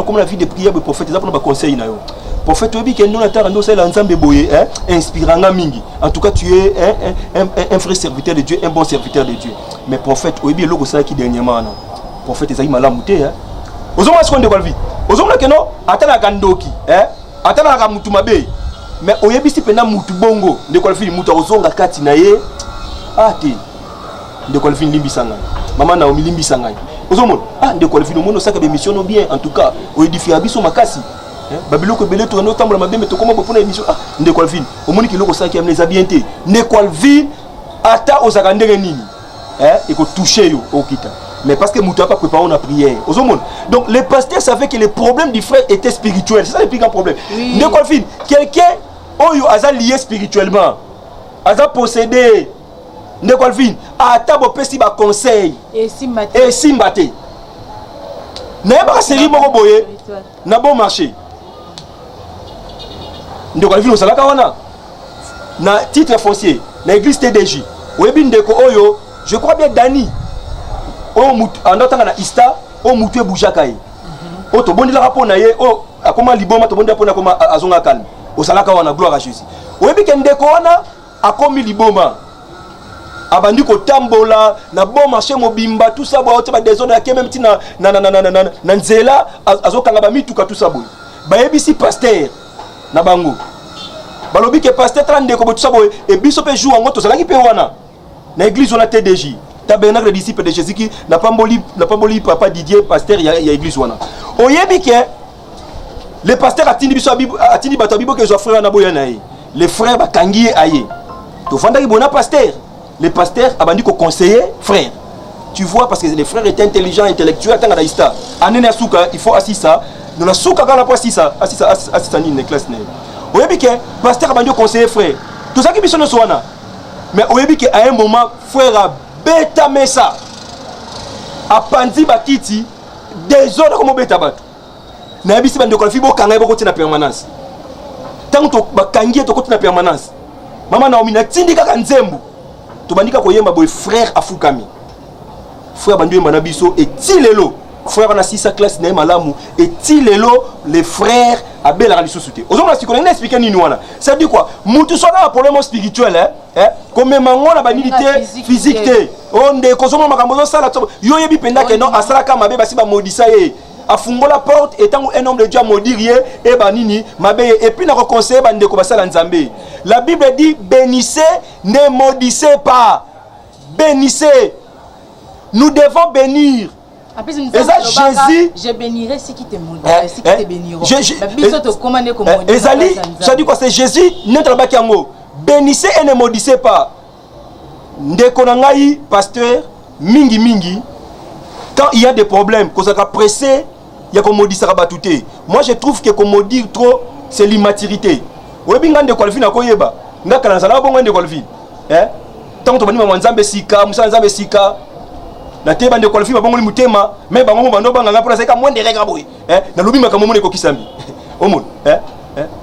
comme la vie de prière, le prophète, c'est pour conseil. Prophète, tu es inspirant. En tout cas, tu es un vrai serviteur de Dieu, un bon serviteur de Dieu. Mais prophète, oui, bien le qui dernièrement, prophète, il m'a lamouté. Aux hommes, est-ce qu'on dévoile vie? Aux hommes, que non, attends la gandoki, attends la moutumabe. Mais au yebisi pena moutubongo, de quoi le film moutazonga katinaye, ah, t'es de quoi le film limbisanga. Maman Naomi limbisanga. De quoi le film on sac d'émission bien en tout cas au édifié abisso makasi babilo ko belé to no tambola mabe mais to comment pour émission de quoi le film au monde qui le sac qui aime les habienté ne quoi le film ata aux akandere nini et ko toucher yo au kita mais parce que mouta pas préparé la prière aux hommes. Donc les pasteurs savaient que le problème du frère était spirituel, c'est ça le plus grand problème. De quoi le film quelqu'un oyo aza lié spirituellement aza possédé de quoi le film ata bo pesi ba conseil et simbate n'a pas série moko boye na bon marché de quoi le film au salaka wana na titre foncier na église TDJ oyebi ndeko oyo je crois bien Dani o mutu andotanga na Ista o mutu ebujaka ye o to bondela po na ye o akoma liboma to bondela po na koma azonga calme o salaka wana gloire à Jésus oyebi ke ndeko wana akomi liboma abandi ko tambola na bon marché mobimba tout ça ba oteba des zones ya même tina na nzela azokanga ba mituka tout ça boy ba yebisi pasteur na bango balobi ke pasteur trande ko tout ça boy et biso pe jour ngo to salaki pe wana na église on a TDJ tabernacle des disciples de Jésus qui n'a pas boli papa Didier pasteur ya église wana oyebi ke les pasteurs atindi biso atindi bato bibo ke zo frère na boya na ye les frères ba kangi aye to fandaki bona pasteur les pasteurs abandi ko conseiller frère tu vois parce que les frères étaient intelligents intellectuels tanga daista anene suka il faut assisa nous la suka kana po assisa ni ne classe ne oyebi ke pasteur abandi ko conseiller frère tout ça qui biso no soana mais oyebi ke à un moment frère a beta mesa apandi bakiti des autres comme beta bato na bisi bandi ko fi bo kanga bo kotina permanence tant to bakangi to kotina permanence mama na omina tindika ka nzembo to bandika koyemba boy frère afukami frère bandu yemba na biso etilelo frère na 6 classe na malamu etilelo les frères abela na lisusu te ozomona sikolo na expliquer nini wana ça dit quoi mutu sona un problème spirituel comme mangona banilité physique te onde kozoma makambo zo sala yo yebi penda ke non asala kama be basi ba modisa ye afungo la porte et tant un homme de Dieu a maudit et banini mabe et puis na conseiller bande ko basala nzambe la Bible dit bénissez ne maudissez pas bénissez nous devons bénir et ça Jésus je bénirai ceux qui te maudiraient ceux qui te béniront la Bible te commande comme maudire ezali ça dit quoi c'est Jésus notre bakiango bénissez et ne maudissez pas ndeko na ngai pasteur mingi quand il y a des problèmes qu'on s'est pressé il y a comme maudit ça batouté moi je trouve que comme maudire trop c'est l'immaturité oyebi ngande qualifi na koyeba ngaka na zala bongo ngande qualifi tant to bani ma nzambe sika musa nzambe sika na te bande qualifi ba bongo mutema mais bango bando banga na pour ça ka mwende rega boy na lobi makambo mone ko kisambi omon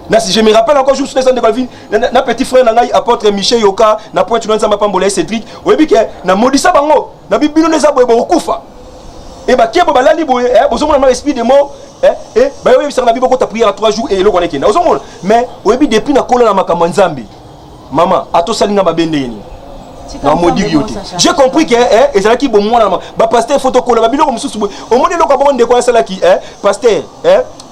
na si je me rappelle encore juste les de qualifi na petit frère na ngai apôtre Michel Yoka na point tu nzamba pambola Cédric oyebi ke na maudissa bango na bibino neza boy bo kufa et bah qui est balali boye bozomona na esprit de mort bah oui ça na bibo ko ta prière à 3 jours et eloko nekena ozomona mais oyebi depuis na kola na makambo nzambe mama ato salinga babende yeni na modi yote j'ai compris que ezalaki bon mwana ba pasteur photo kola ba biloko mususu boye au monde eloko bonde ko sala ki pasteur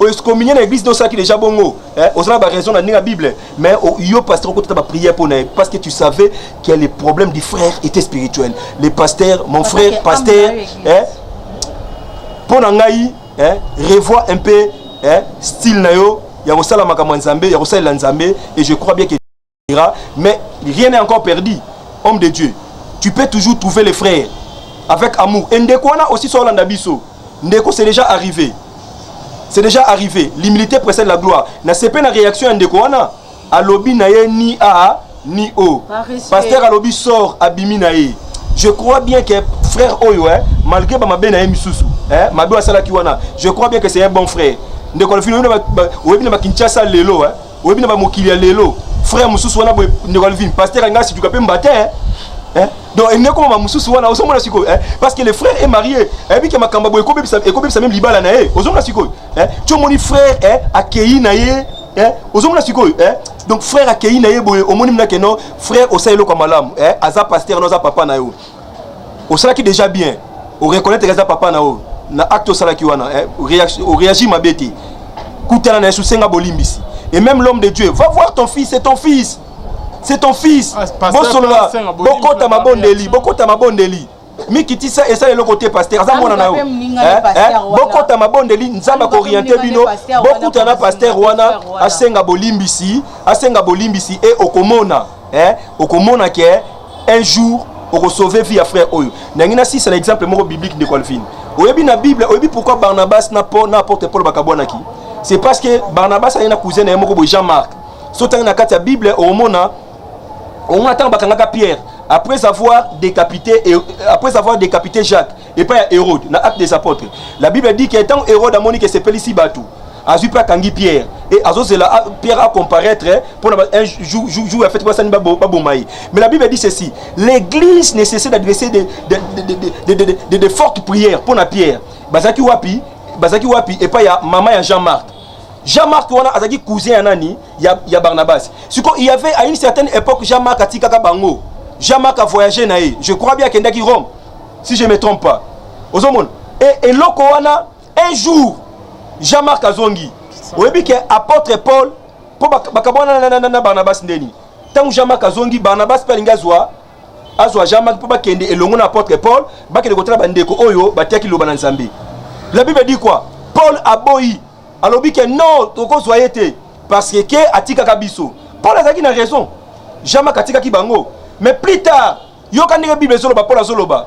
o excommunier na église do ça qui déjà bongo ozala ba raison na la Bible mais yo pasteur ko ta ba prière pour parce que tu savais que les problèmes du frère étaient spirituels les pasteurs mon frère pasteur pour ngai revoir un peu style na yo ya kosala makambo nzambe ya kosala nzambe et je crois bien que ira mais rien n'est encore perdu homme de Dieu tu peux toujours trouver les frères avec amour et ndeko wana aussi sur landa biso ndeko c'est déjà arrivé l'humilité précède la gloire na sepe na réaction ndeko wana alobi na ye ni a ni o pasteur alobi sort abimi na ye je crois bien que frère Oyo malgré ba mabe na ye misusu mabe asala ki wana je crois bien que c'est un bon frère ndeko le fino oyebi na ba Kinshasa lelo oyebi na ba mokili lelo frère mususu wana ndeko le vin pasteur nga si tu kapé mbate donc il n'est comme mususu wana osomona siko parce que le frère est marié et puis que makamba boy ko même libala na ye osomona siko tu moni frère akei na ye osomona siko donc frère akei na ye boy omoni mna keno frère osaelo kwa malamu aza pasteur noza papa na yo osala ki déjà bien o reconnaître que aza papa na yo na acte osala ki wana o réagit mabeti kutana na yesu senga bolimbisi et même l'homme de Dieu va voir ton fils c'est ton fils bosolola bokota mabondeli mikitisa esa le côté pasteur aza mwana na yo bokota mabondeli nzamba ko orienter bino bokuta na pasteur wana asenga bolimbisi et okomona que un jour pour sauver vie à frère Oyo nangina si c'est l'exemple moko biblique de Colvin oyebi na Bible oyebi pourquoi Barnabas n'apporte Paul bakabwanaki c'est parce que Barnabas a une cousin na moko Jean-Marc sotant na kati ya Bible on attend bakangaka Pierre après avoir décapité Jacques et pas Hérode dans Actes des Apôtres la Bible dit que tant Hérode a moni que c'est Pélici Batou azu pas kangi Pierre et azozela Pierre a comparaître pour un jour a fait pas ça ni babomai. Mais la Bible dit ceci, l'église nécessite d'adresser de fortes prières pour la Pierre. Bazaki wapi et pas ya maman ya Jean-Marc. Jean-Marc wana azaki cousin ya nani ya Barnabas. Il y avait à une certaine époque Jean-Marc atika ka bango. Jean-Marc a voyagé naé. Je crois bien qu'il y a Rome si je me trompe pas. Ozomon et loko wana un jour Jean-Marc azongi. Oyebi que apôtre Paul po bakabona na Barnabas ndeni. Tant Jean-Marc azongi Barnabas pelinga azwa Jean-Marc po bakende elongo na apôtre Paul bakende kotala bandeko oyo batiaki loba na Nzambe. La Bible dit quoi? Paul aboyi alobi que non toko soyete parce que atika kabiso. Paul azaki na raison. Jean-Marc atika ki bango. Mais plus tard, yo ka ndenge Bible zoloba Paul azoloba.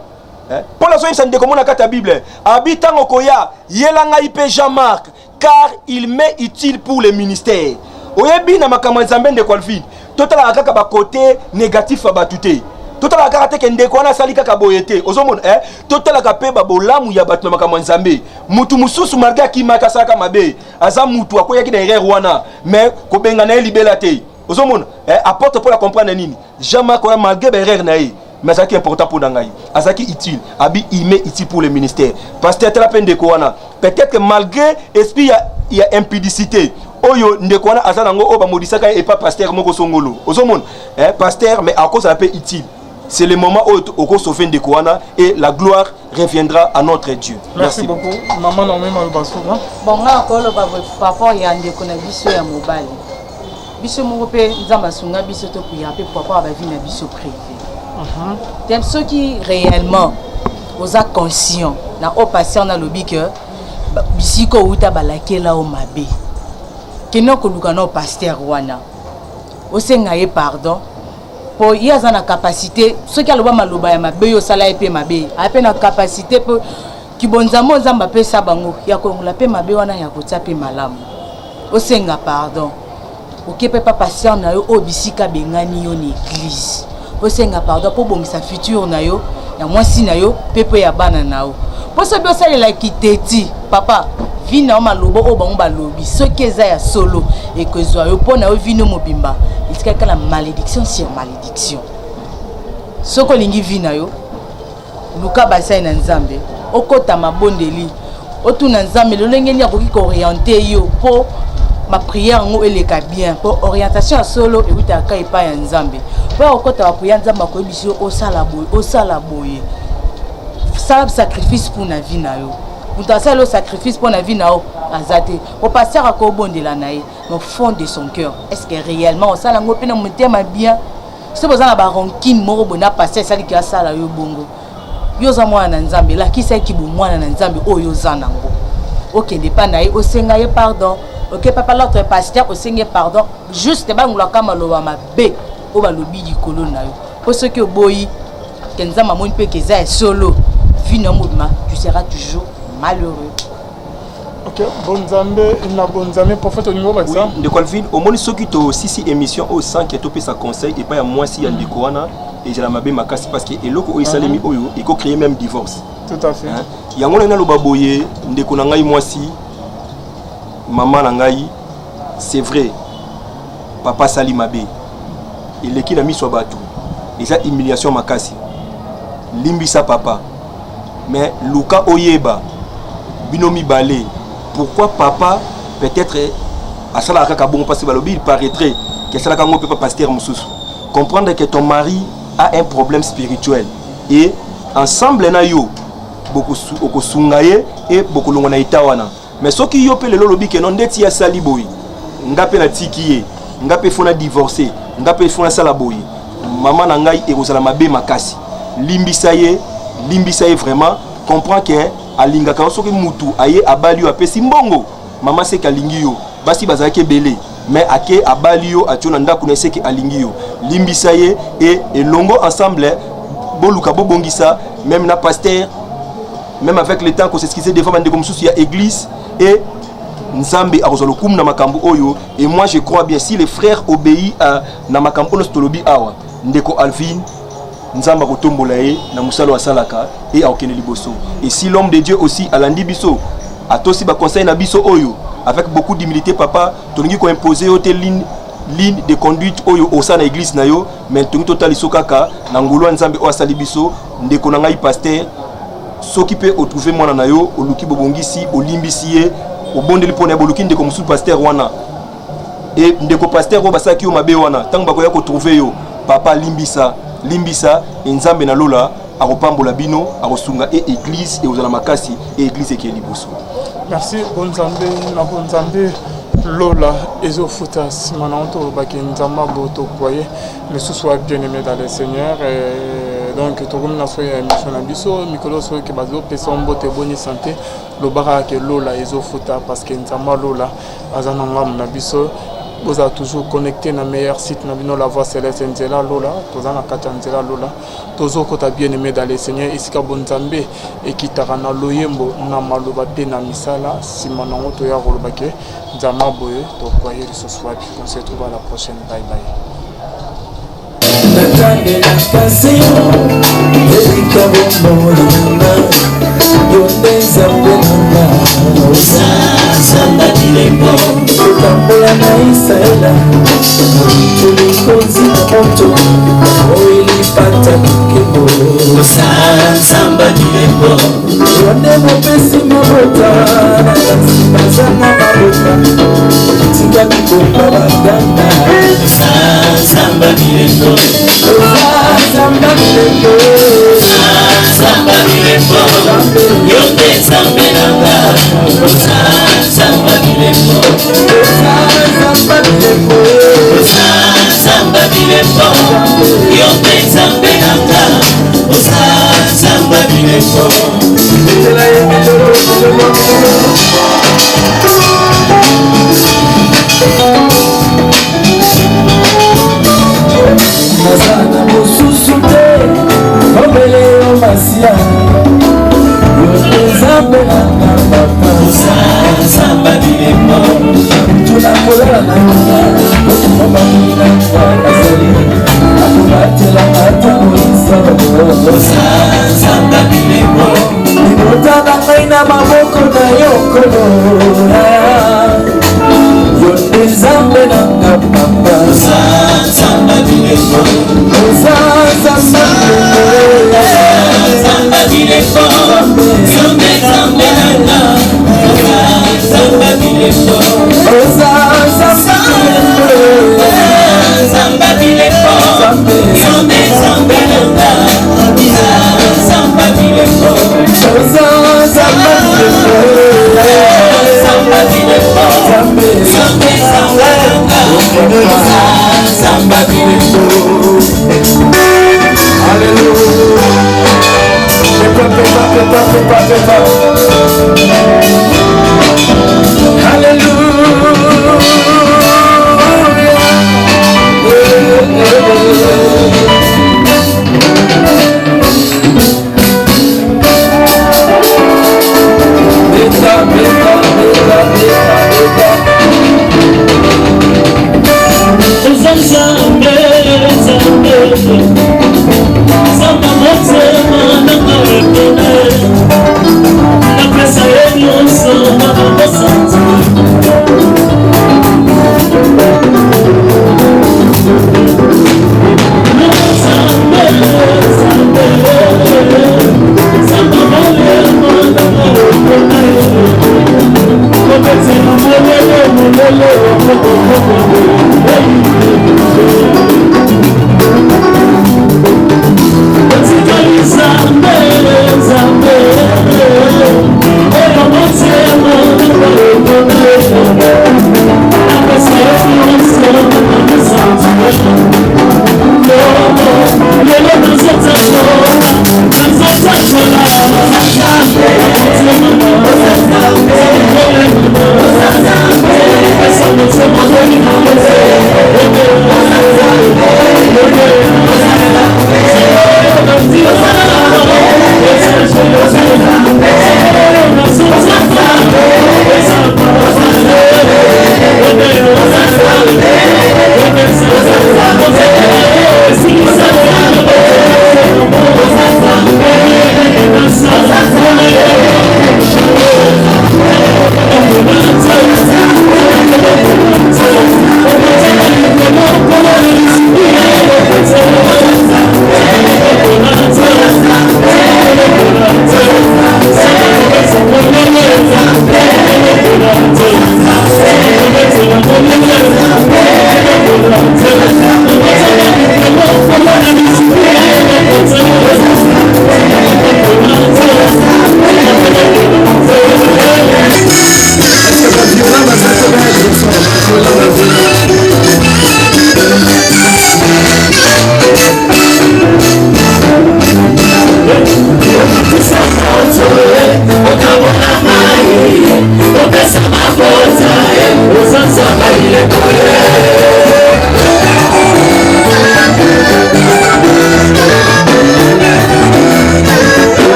Paul azoyebisa ndeko na kata Bible. Habitant koya yelanga ipe Jean-Marc car il m'est utile pour le ministère. Oyebi na makambo Nzambe ndeko Alvin. Total akaka ba côté négatif abatute. Total akaka te ndeko wana sali kaka boyete. Ozomona total akape ba bolamu ya batu na makambo Nzambe. Mutu mususu malgré ki makasaka mabe. Aza mutu akoya ki na erreur wana mais ko benga na libela te. Ozomona apporte pour la comprendre nini. Jean-Marc wana malgré ba erreur na ye. Mais ça qui est important pour Nangaï, ça qui est utile, abi il met utile pour le ministère. Parce que la peine de Kouana, peut-être que malgré l'esprit il y a impudicité. Oyo ndekwana azanango oba modisaka et pas pasteur moko songolo. Ozomon, pasteur mais à cause de la paix utile. C'est le moment où on sauve de Kouana et la gloire reviendra à notre Dieu. Merci beaucoup. Maman non même Basso. Bon là encore le papa y a ndekona biso ya mobile. Biso moko pe nzamba sunga biso to kuya pe papa ba vie na biso privé. Ceux qui réellement vous êtes conscients, na au patient na lobby que bisiko uta balake la o mabe. Que non que nous pasteur wana. O sengaye pardon. Pour y a na capacité, ceux qui a le maloba ya mabe yo sala epé mabe. A peine na capacité pour ki bonzamo nzamba pe sabango ya ko la pe mabe wana ya ko taper malamu. O senga pardon. O kepe pas patient na yo o bisika bengani yo ni église. Osenga pardon pour bongisa futur na yo ya mwasi na yo pepe ya bana na yo pour ça bien ça la kiteti papa vina malobo o bango balobi soki eza ya solo et que zo yo pona yo vino mobimba itika la malédiction sur malédiction soko lingi vina yo luka basai na Nzambe okota mabondeli otuna Nzambe lolenge ni akoki ko orienter yo po ma prière ngo eleka bien pour orientation à solo et oui ta kai pa ya Nzambe pour okota wa prière Nzambe ko biso o sala boye ça sacrifice pour na vie na yo muta ça le sacrifice pour na vie na yo azate au pasteur ko bondela na ye au fond de son cœur est-ce que réellement o sala ngo pena mutema bien c'est besoin na ba rancune moko bona pasteur sali ki asala yo bongo yo za mwana Nzambe la ki sai ki bu mwana na Nzambe o yo za nango OK pas na ye o senga ye pardon. OK papa l'autre pasteur au Seigneur pardon juste ba ngula kama lo ma be o ba lobi di kolo na yo pour ce que boyi kenza mamoni pe keza solo vino modma tu seras toujours malheureux. OK bonzambe na bonzambe prophète au niveau ça de Colvin au moni soki to sisi émission au 100 qui topé sa conseil et pas ya moi si ya ndikoana et je la mabe makasi parce que eloko o isalemi oyo il ko créer même divorce. Tout à fait. Yango na lo baboye ndeko na ngai moi si maman nangai c'est vrai papa sali mabe il est qui n'a mis sur bateau et ça humiliation makasi limbisa papa mais luka oyeba binomi balé pourquoi papa peut-être à sala kaka bon parce que balobi il paraîtrait que sala kango peut pas pasteur mususu comprendre que ton mari a un problème spirituel et ensemble na yo beaucoup okosungaye et beaucoup longona itawana. Mais ce qui yo pele lolobi ke non ndeti ya sali boy ngape na tikiye ngape fona divorcer ngape fona sala boy maman na ngai e kozala mabe makasi limbisa ye vraiment comprend que alinga ka soki mutu aye abali yo apesi mbongo maman se kalingi yo basi bazake belé mais ake abali yo ationa ndako na seki alingi yo limbisa ye et longo ensemble boluka bobongisa même na pasteur même avec le temps qu'on s'excusait des fois de comme souci à église et Nzambe a rosolo kum na makambo oyo et moi je crois bien si les frères obéissent à na makambo no stolobi awa ndeko Alvin Nzamba ko tombola ye na musalo asalaka et a okene liboso et si l'homme de Dieu aussi alandi biso atosi ba conseil na biso oyo avec beaucoup d'humilité papa tolingi ko imposer au ligne de conduite au sein de l'église na yo mais tolingi total sokaka na ngolo nzambe o asali biso ndeko na ngai pasteur soki pe retrouver mwana na yo oluki bobongisi olimbisi ye obondeli pona boluki ndeko musu pasteur wana et ndeko pasteur o basaki yo mabe wana tango bakoya ko trouver yo papa limbisa nzambe na lola akopambola bino akosunga e église et ozala makasi et église qui est liboso. Merci bonzambe na bonzambe lola ezofuta simananto bakinzamba boto koye mais ce soit bien aimé dans le Seigneur et donc tout comme na soya émission na biso mikolo so ke bazo pesa mbote boni santé lobara ke lola ezofuta parce que nzamba lola azana ngam na biso. Vous êtes toujours connecté dans le meilleur site, dans la voix céleste, Nzela Lola, Tozana Katia Nzela Lola, Tozo Kota bien aimé dans les Seigneurs, Isika Bonzambe, et qui Tarana Loyembo, Namaloba de Namisala, Simanango Toya Rolobake, Zama Boye, Tokoye ce soir, on se retrouve à la prochaine, bye bye. Tambola na Israela tulikozi na moto oilipata kikebo samba dilembo yone mopesi mabota bazana mabota tinga mikomba baganda samba dilembo samba dilembo samba dilembo yone zambe nanga samba dilembo samba dilembo samba dilembo yone zambe nanga samba dilembo Nazana mususu te obele o masia yone zambe nanga papa samba dilembo tuna kolala na mama mina kwa azali akubatela ata moisa babo samba dilembo nibotana kaina maboko na yokolo yone zambe nanga papa samba dilembo samba dilembo yone zambe nanga samba dilembo samba dilembo yone zambe nanga samba dilembo samba dilembo yone zambe nanga samba dilembo. Alléluia.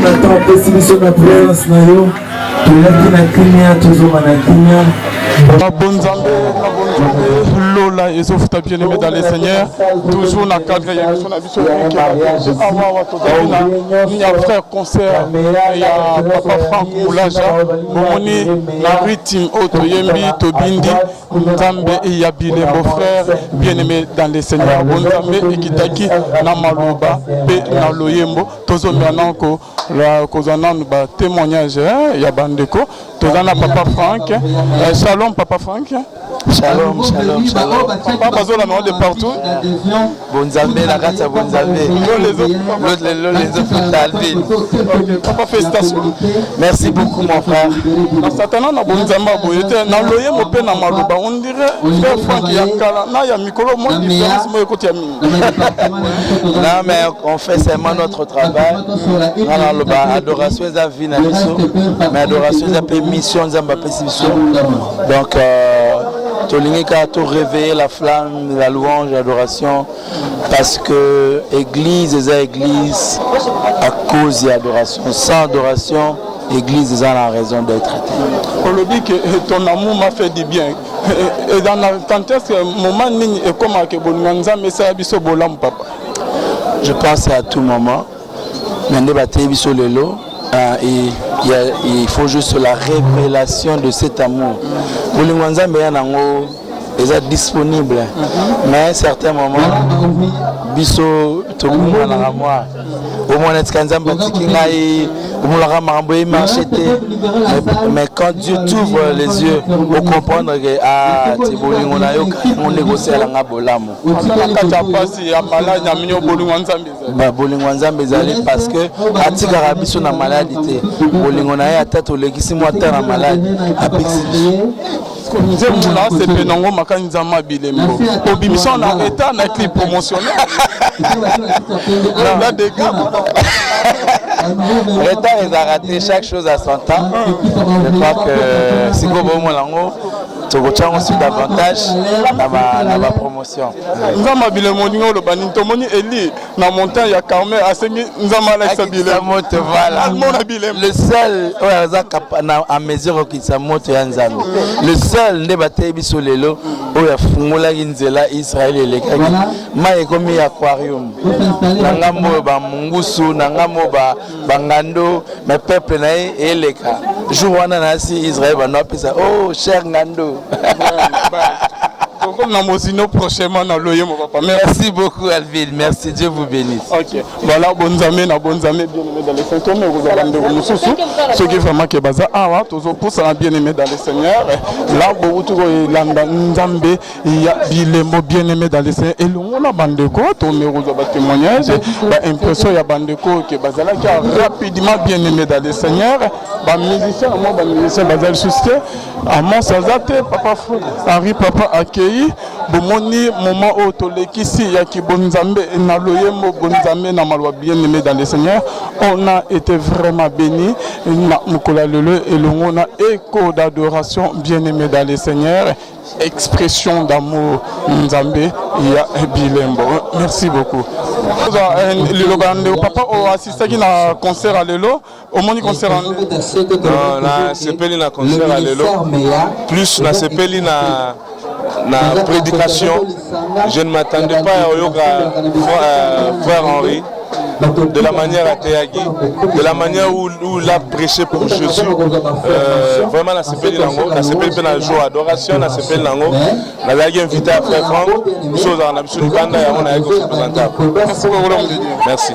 Nathan pesi biso na présence na yo toyaki na kimia tozoma na kimia Bonzambe, Lola et Sofuta bien-aimé dans les seigneurs, toujours dans le cadre de l'émission il y a frère concert, il y a Papa Franck Moulaja, Bomoni, la rythme, Otoyembi, Tobindi, Nzambe et Yabile, mon frère bien-aimé dans les seigneurs, Bonzambe et Kitaki, Namaloba, P. Naloyembo, Tozo Miananko, la Kozana, témoignage, il y a Bandeko, Tozana Papa Franck, Shalom Papa Franck. Shalom, shalom, shalom. Papa Bazola de partout. Bonzambe, la Gatsa Bonzambe. Les autres Alvin. Papa, félicitations. Merci beaucoup, mon frère. Satan na Bonzamba boyete na loye mo pe na maluba on dirait frère Franck Yakala na ya mikolo mo différence mo écoute ya non mais on fait seulement notre travail. Na loba adoration za vie na biso mais adoration za mission nzamba pesibiso. Donc Tolingika tout réveiller la flamme, la louange, l'adoration parce que église est église à cause de l'adoration. Sans adoration, l'église est la raison d'être. On le dit que ton amour m'a fait du bien. Et dans la contexte, moment et comment que Bonanza mais ça biso bolam papa. Je pense à tout moment. Nande baté biso lelo. Il faut juste la révélation de cet amour. Bolinganza meyanango est disponible, mais à certains moments, biso tokuma na moi. Au moins est kanzamba tikingai, mais quand Dieu t'ouvre les yeux, pour comprendre que ah c'est bolingona yo on négocie la ngabolamu. Bolingwanza bezali parce que atika rabiso na maladie bolingona ya tête olekisi moi ta na maladie apexi. Là, c'est Penango Makanzama Bilembo. Au Bimison, on a été un clip promotionnel. Là, des gars. Le temps est raté, chaque chose à son temps. Je crois que c'est comme au Molango. Tu retiens aussi davantage dans ma promotion. Nzama Bilembo, le Banintomoni, Eli, dans la montagne, il y a Carmel, Assengi, Nzama Alexa Bilembo. Le seul, à mesure qu'il s'est monté à Nzama. Le seul, ne battait biso lelo, où il y a Fungola Ginzela, Israël et les Kaki. Ma est comme aquarium. Nangamo ba Mungusu, Nangamo ba Bangando, mes peuples naïs et les cas. Jouana nasi Israël va nous appeler ça. Oh, cher Ngando. Prochainement dans l'oeil, mon papa. Merci beaucoup, Alvin. Merci, Dieu vous bénisse. Ok. Voilà, bonnes amies, bien aimé dans les Seigneurs. Mais vous avez rendez-vous nous ce qui est vraiment qui est basé. Ah, ouais, toujours pour ça, bien aimé dans les Seigneurs. Là, beaucoup de Landa, Nzambe, il y a Bilembo bien aimé dans les Seigneurs. Et on a Bandeko, ton numéro de témoignage. Impression, il y a Bandeko qui est basé là, qui a rapidement bien aimé dans les Seigneurs. Musicien, moi, musicien, basé le souci. À mon Sazate, papa Henri, papa accueilli. Bomoni moment où tolekisi yaki bonzambe na loyembo bonzambe na malwa bien aimé dans les seigneurs, on a été vraiment bénis na mukola lelo et on a écho d'adoration bien aimé dans les seigneurs, expression d'amour nzambe ya bilembo. Merci beaucoup. Le bande papa o assisté qui na concert à lelo, au moni concert non na sepeli na concert à lelo plus na sepeli na prédication. Je ne m'attendais pas à Oyoga frère Henri de la manière à Théagi, de la manière où il a prêché pour Jésus. Vraiment, la CPL Nango, la CPL Penajo, adoration, la CPL Nango, la vague invité à frère Franck, chose à la mission du Kanda et on a été représentable. Merci.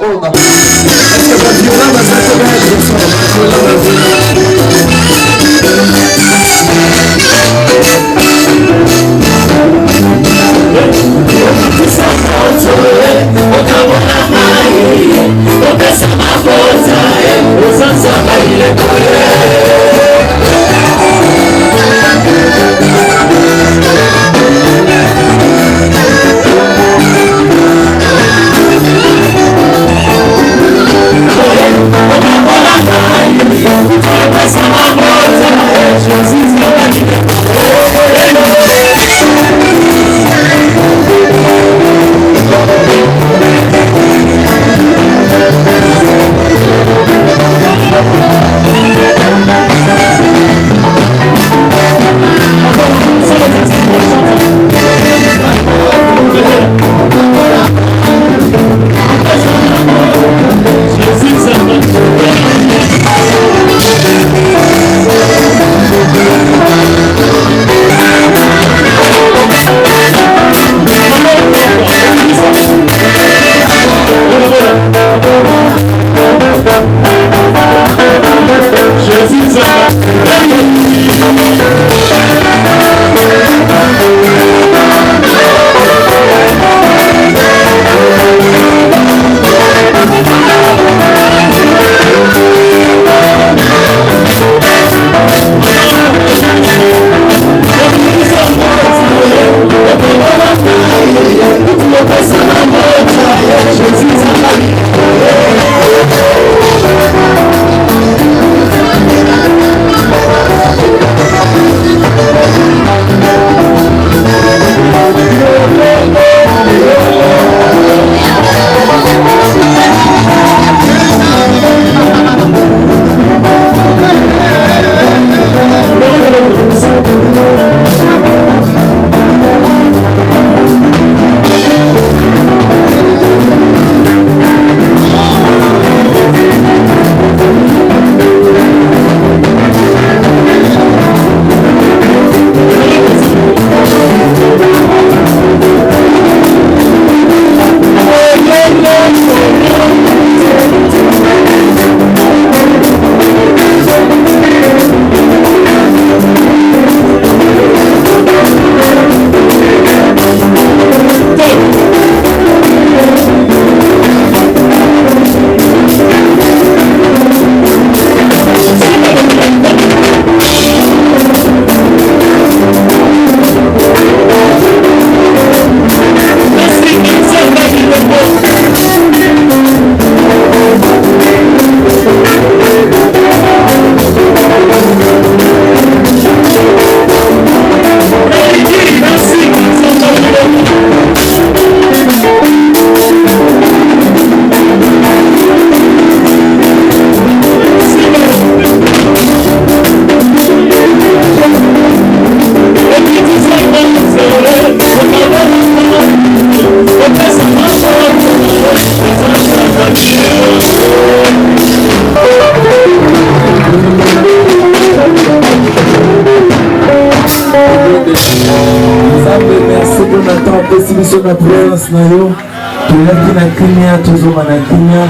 na présence na yo toyaki na kimia tozonga na kimia